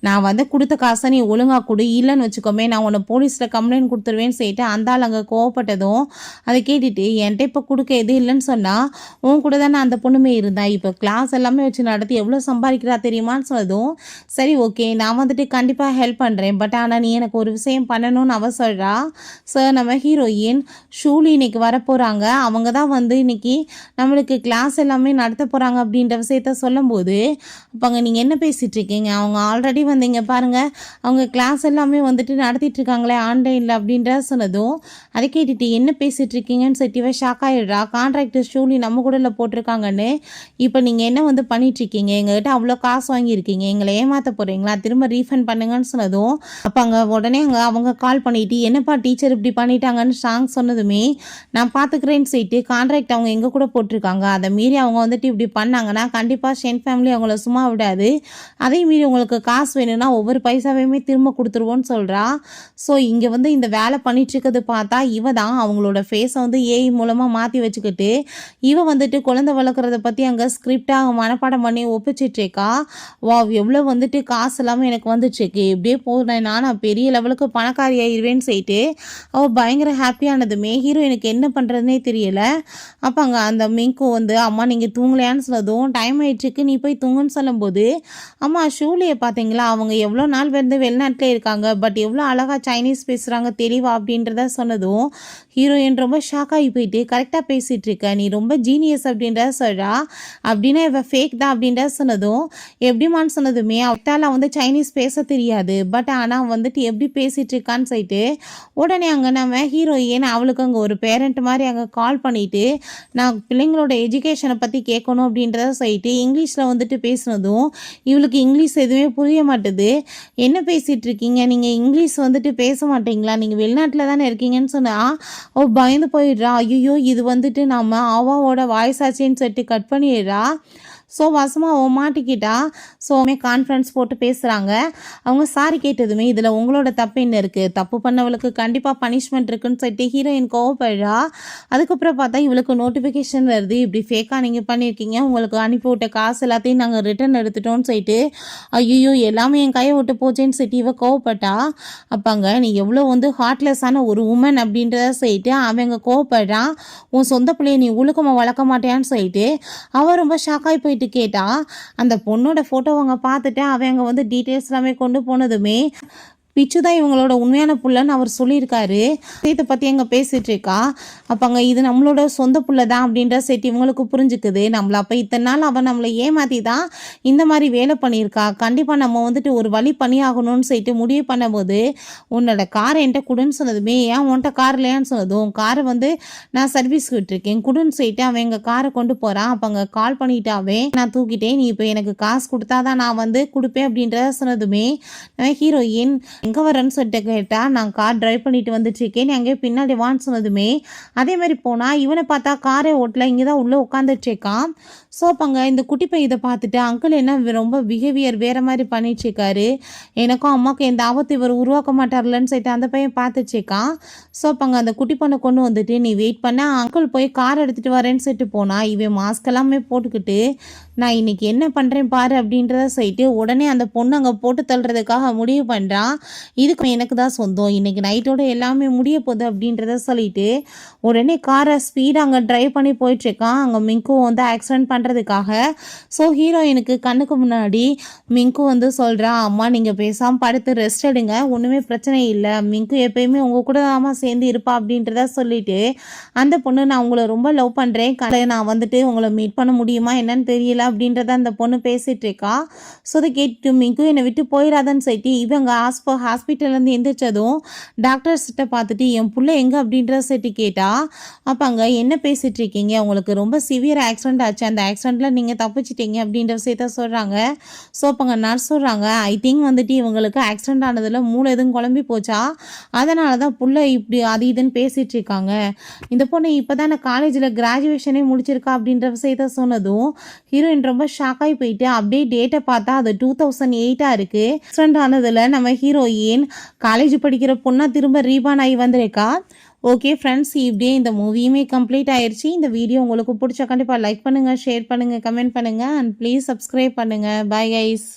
நான் வந்து கொடுத்த காசை நீ ஒழுங்காக கொடு, இல்லைன்னு வச்சுக்கோமே நான் உன்னை போலீஸில் கம்ப்ளைண்ட் கொடுத்துருவேன்னு சொல்லிட்டு அந்த ஆள் அங்கே கோவப்பட்டதும் அதை கேட்டுட்டு என்கிட்ட இப்போ கொடுக்க எது இல்லைன்னு சொன்னால் உன் கூட தானே அந்த பொண்ணுமே இருந்தா, இப்போ கிளாஸ் எல்லாமே வச்சு நடத்தி எவ்வளோ சம்பாதிக்கிறா தெரியுமான்னு சொன்னதும் சரி ஓகே நான் வந்துட்டு கண்டிப்பாக ஹெல்ப் பண்ணுறேன், பட் ஆனால் நீ எனக்கு ஒரு விஷயம் பண்ணணும்னு அவ சொல்கிறா. சார் நம்ம ஹீரோயின் ஷூலி இன்னைக்கு வரப்போகிறாங்க, அவங்க தான் வந்து இன்னைக்கு நம்மளுக்கு கிளாஸ் எல்லாமே நடத்த போகிறாங்க அப்படின்ற விஷயத்த சொல்லும்போது அப்போ அங்கே நீங்கள் என்ன பேசிகிட்டு இருக்கீங்க, அவங்க ஆல்ரெடி வந்தீங்க பாருங்கள் அவங்க கிளாஸ் எல்லாமே வந்துட்டு நடத்திட்டு இருக்காங்களே ஆன்லைனில் அப்படின்ற சொன்னதும் அதை கேட்டுட்டு என்ன பேசிகிட்டு இருக்கீங்கன்னு சொல்லிட்டு ஷாக் ஆகிடுறா. கான்ட்ராக்டர் ஷூலி நம்ம கூட போட்டிருக்காங்கன்னு இப்போ நீங்கள் என்ன வந்து பண்ணிகிட்ருக்கீங்க, எங்கள்கிட்ட அவ்வளோ காசு வாங்கியிருக்கீங்க, எங்களை ஏமாற்ற போகிறீங்களா, திரும்ப ரீஃபண்ட் பண்ணுங்கன்னு சொன்னதும் அப்போ அங்கே உடனே அவங்க கால் பண்ணிவிட்டு என்னப்பா டீச்சர் இப்படி பண்ணிட்டாங்கன்னு சாங் சொன்னதுமே நான் பார்த்துக்கிறேன்னு சொல்லிட்டு கான்ட்ராக்ட் அவங்க எங்கே கூட போட்டிருக்காங்க, அதை மீறி அவங்க வந்துட்டு இப்படி பண்ணாங்கன்னா கண்டிப்பாக ஷென் ஃபேமிலி அவங்கள சும்மா விடாது, அதே மீறி உங்களுக்கு காசு வேணும்னா ஒவ்வொரு பைசாவையுமே திரும்ப கொடுத்துருவோன்னு சொல்கிறா. ஸோ இங்கே வந்து இந்த வேலை பண்ணிட்டுருக்கிறது பார்த்தா இவ தான் அவங்களோட ஃபேஸை வந்து ஏஐ மூலமாக மாற்றி வச்சுக்கிட்டு இவ வந்துட்டு குழந்தை வளர்க்குறத பற்றி அங்கே ஸ்கிரிப்டாக மனப்பாடம் பண்ணி வச்சிட்ருக்கா. வாவ்! எவ்வளோ வந்துட்டு காசு இல்லாமல் எனக்கு வந்துட்டுருக்கு, இப்படியே போனேன்னா நான் பெரிய லெவலுக்கு பணக்காரி ஆயிடுவேன்னு சொல்லிட்டு அவள் பயங்கர ஹாப்பியானதுமே ஹீரோயினுக்கு என்ன பண்ணுறதுனே தெரியல. அப்போ அங்கே அந்த மிங்கு வந்து அம்மா நீங்கள் தூங்கலையான்னு சொன்னதும் டைம் ஆயிடுச்சுக்கு நீ போய் தூங்குன்னு சொல்லும்போது, அம்மா ஷூலியை பார்த்தீங்களா அவங்க எவ்வளோ நாள் வந்து வெளிநாட்டில் இருக்காங்க, பட் எவ்வளோ அழகாக சைனீஸ் பேசுகிறாங்க தெளிவா அப்படின்றத சொன்னதும் ஹீரோயின் ரொம்ப ஷாக் ஆகி போயிட்டு கரெக்டாக பேசிகிட்டு இருக்க, நீ ரொம்ப ஜீனியஸ் அப்படின்றத சொல்கிறா, அப்படின்னா இவள் ஃபேக் தான் அப்படின்றத சொன்னதும் எப்படிமான்னு சொன்னதுமே அவட்டால் வந்து சைனீஸ் பேச தெரியாது, பட் ஆனால் வந்துட்டு எப்படி பேசிகிட்டு இருக்கான்னு சொல்லிட்டு உடனே அங்கே நம்ம ஹீரோயின் அவளுக்கு அங்கே ஒரு பேரண்ட் மாதிரி அங்கே கால் பண்ணிவிட்டு நான் பிள்ளைங்களோட எஜுகேஷனை பற்றி கேட்கணும் அப்படின்றத சொல்லிட்டு இங்கிலீஷில் வந்துட்டு பேசுனதும் இவளுக்கு இங்கிலீஷ் எதுவுமே புரிய மாட்டுது. என்ன பேசிகிட்டு இருக்கீங்க, நீங்கள் இங்கிலீஷ் வந்துட்டு பேச மாட்டீங்களா, நீங்கள் வெளிநாட்டில் தானே இருக்கீங்கன்னு சொன்னால் அவள் பயந்து போயிடுறா. ஐயோ இது வந்துட்டு நம்ம அவாவோட வாய்ஸ் ஆச்சுன்னு சொல்லிட்டு கட் பண்ணிடுறா. ஸோ வசமாக அவள் மாட்டிக்கிட்டா. ஸோ கான்ஃபரன்ஸ் போட்டு பேசுகிறாங்க. அவங்க சாரி கேட்டதுமே இதில் உங்களோட தப்பு என்ன இருக்குது, தப்பு பண்ணவளுக்கு கண்டிப்பாக பனிஷ்மெண்ட் இருக்குன்னு சொல்லிட்டு ஹீரோயின் கோவப்படுறா. அதுக்கப்புறம் பார்த்தா இவளுக்கு நோட்டிஃபிகேஷன் வருது, இப்படி ஃபேக்காக நீங்கள் பண்ணியிருக்கீங்க, உங்களுக்கு அனுப்பிவிட்ட காசு எல்லாத்தையும் நாங்கள் ரிட்டர்ன் எடுத்துட்டோன்னு சொல்லிட்டு ஐயோ எல்லாமே என் கையை விட்டு போச்சேன்னு சொல்லிட்டு இவ கோவப்பட்டா. அப்பாங்க நீ எவ்வளோ வந்து ஹார்ட்லெஸ்ஸான ஒரு உமன் அப்படின்றத சொல்லிட்டு அவங்க கோவப்படுறான். உன் சொந்த பிள்ளையை நீ ஒழுக்கமாக வளர்க்க மாட்டேன்னு சொல்லிட்டு அவள் ரொம்ப ஷாக்காகி போயிட்டு கேட்டா. அந்த பொண்ணோட ஃபோட்டோ அவங்க பார்த்துட்டு அவங்க வந்து டீட்டெயில்ஸ் எல்லாமே கொண்டு போனதுமே பிச்சு தான் இவங்களோட உண்மையான புள்ளன்னு அவர் சொல்லியிருக்காரு. இதை பற்றி எங்கே பேசிகிட்டு இருக்கா. அப்போங்க இது நம்மளோட சொந்த புள்ள தான் அப்படின்ற செட் இவங்களுக்கு புரிஞ்சுக்குது. நம்மளை அப்போ இத்தனை நாள் அவன் நம்மளை ஏமாற்றி தான் இந்த மாதிரி வேலை பண்ணியிருக்கா, கண்டிப்பாக நம்ம வந்துட்டு ஒரு வழி பண்ணியாகணும்னு சொல்லிட்டு முடிவு பண்ணும்போது உன்னோட காரை என்கிட்ட குடுன்னு சொன்னதுமே ஏன் உன்கிட்ட கார் இல்லையான்னு சொன்னதும் காரை வந்து நான் சர்வீஸ் விட்டுருக்கேன் குடுன்னு சொல்லிட்டு அவன் எங்கள் காரை கொண்டு போகிறான். அப்போ அங்கே கால் பண்ணிட்டாவே நான் தூக்கிட்டேன், நீ இப்போ எனக்கு காசு கொடுத்தா தான் நான் வந்து கொடுப்பேன் அப்படின்றத சொன்னதுமே ஹீரோயின் எங்கே வரேன்னு சொல்லிட்டு கேட்டால் நான் கார் ட்ரைவ் பண்ணிட்டு வந்துட்டுருக்கேன், நீ அங்கேயே பின்னாடி வான்னு சொன்னதுமே அதே மாதிரி போனால் இவனை பார்த்தா காரே ஓட்டல, இங்கே தான் உள்ளே உட்காந்துட்ருக்கான். ஸோ அப்போங்க இந்த குட்டி பையன் இதை பார்த்துட்டு அங்கிள் என்ன ரொம்ப பிஹேவியர் வேறு மாதிரி பண்ணிட்டுருக்காரு, எனக்கும் அம்மாவுக்கும் எந்த ஆபத்து இவர் உருவாக்க மாட்டார்லன்னு சொல்லிட்டு அந்த பையன் பார்த்துட்ருக்கான். ஸோ அப்போங்க அந்த குட்டி பொண்ணை கொண்டு வந்துட்டு நீ வெயிட் பண்ண, அங்கிள் போய் கார் எடுத்துகிட்டு வரேன்னு சொல்லிட்டு போனால் இவன் மாஸ்க் எல்லாமே போட்டுக்கிட்டு நான் இன்னைக்கு என்ன பண்ணுறேன் பாரு அப்படின்றத சொல்லிட்டு உடனே அந்த பொண்ணு அங்கே போட்டு தள்ளுறதுக்காக முடிவு பண்ணுறான். இதுக்கு எனக்கு தான் சொந்தம், இன்றைக்கி நைட்டோட எல்லாமே முடிய போகுது அப்படின்றத சொல்லிட்டு உடனே காரை ஸ்பீடாக அங்கே ட்ரைவ் பண்ணி போயிட்டுருக்கான். அங்கே மிங்கு வந்து ஆக்சிடென்ட் பண்ணுறதுக்காக. ஸோ ஹீரோயினுக்கு கண்ணுக்கு முன்னாடி மிங்கு வந்து சொல்கிறா, அம்மா நீங்கள் பேசாமல் படுத்து ரெஸ்ட் எடுங்க, ஒன்றுமே பிரச்சனை இல்லை, மிங்கு எப்பயுமே உங்கள் கூட தான் சேர்ந்து இருப்பா அப்படின்றத சொல்லிட்டு அந்த பொண்ணு நான் உங்களை ரொம்ப லவ் பண்ணுறேன், நான் வந்துட்டு உங்களை மீட் பண்ண முடியுமா என்னன்னு தெரியல அப்படின்றத அந்த பொண்ணு பேசிகிட்டு இருக்கா. ஸோ அதை கேட்டு மிங்கு என்னை விட்டு போயிடாதன்னு சொல்லிட்டு இவங்க ஹாஸ்பிட்டல்லேருந்து எந்திரிச்சதும் டாக்டர்ஸ்கிட்ட பார்த்துட்டு என் பிள்ளை எங்கே அப்படின்றத சொல்லிட்டு கேட்டா. அப்போ அங்கே என்ன பேசிகிட்டு இருக்கீங்க, உங்களுக்கு ரொம்ப சிவியர் ஆக்சிடென்ட் ஆச்சு, அந்த ஆக்சிடெண்ட்டில் நீங்கள் தப்பிச்சிட்டீங்க அப்படின்ற விஷயத்த சொல்கிறாங்க. ஸோ அப்போ அங்கே நர்ஸ் சொல்கிறாங்க, ஐ திங்க் வந்துட்டு இவங்களுக்கு ஆக்சிடென்ட் ஆனதில் மூளை எதுவும் குழம்பி போச்சா, அதனால தான் புள்ள இப்படி அது இதுன்னு பேசிகிட்டு இருக்காங்க, இந்த பொண்ணு இப்போ தான் காலேஜில் கிராஜுவேஷனே முடிச்சிருக்கா அப்படின்ற விஷயத்த சொன்னதும் ஹீரோயின் ரொம்ப ஷாக்காகி போயிட்டு அப்படியே டேட்டை பார்த்தா அது 2008 இருக்குது. ஆக்சிடென்ட் ஆனதில் நம்ம ஹீரோயின் காலேஜ் படிக்கிற பொண்ணாக திரும்ப ரீபான் ஆகி வந்திருக்கா. ஓகே ஃப்ரெண்ட்ஸ், இப்படியே இந்த மூவியுமே கம்ப்ளீட் ஆயிடுச்சு. இந்த வீடியோ உங்களுக்கு பிடிச்சா கண்டிப்பாக லைக் பண்ணுங்கள், ஷேர் பண்ணுங்கள், கமெண்ட் பண்ணுங்கள் அண்ட் ப்ளீஸ் சப்ஸ்கிரைப் பண்ணுங்கள். Bye guys.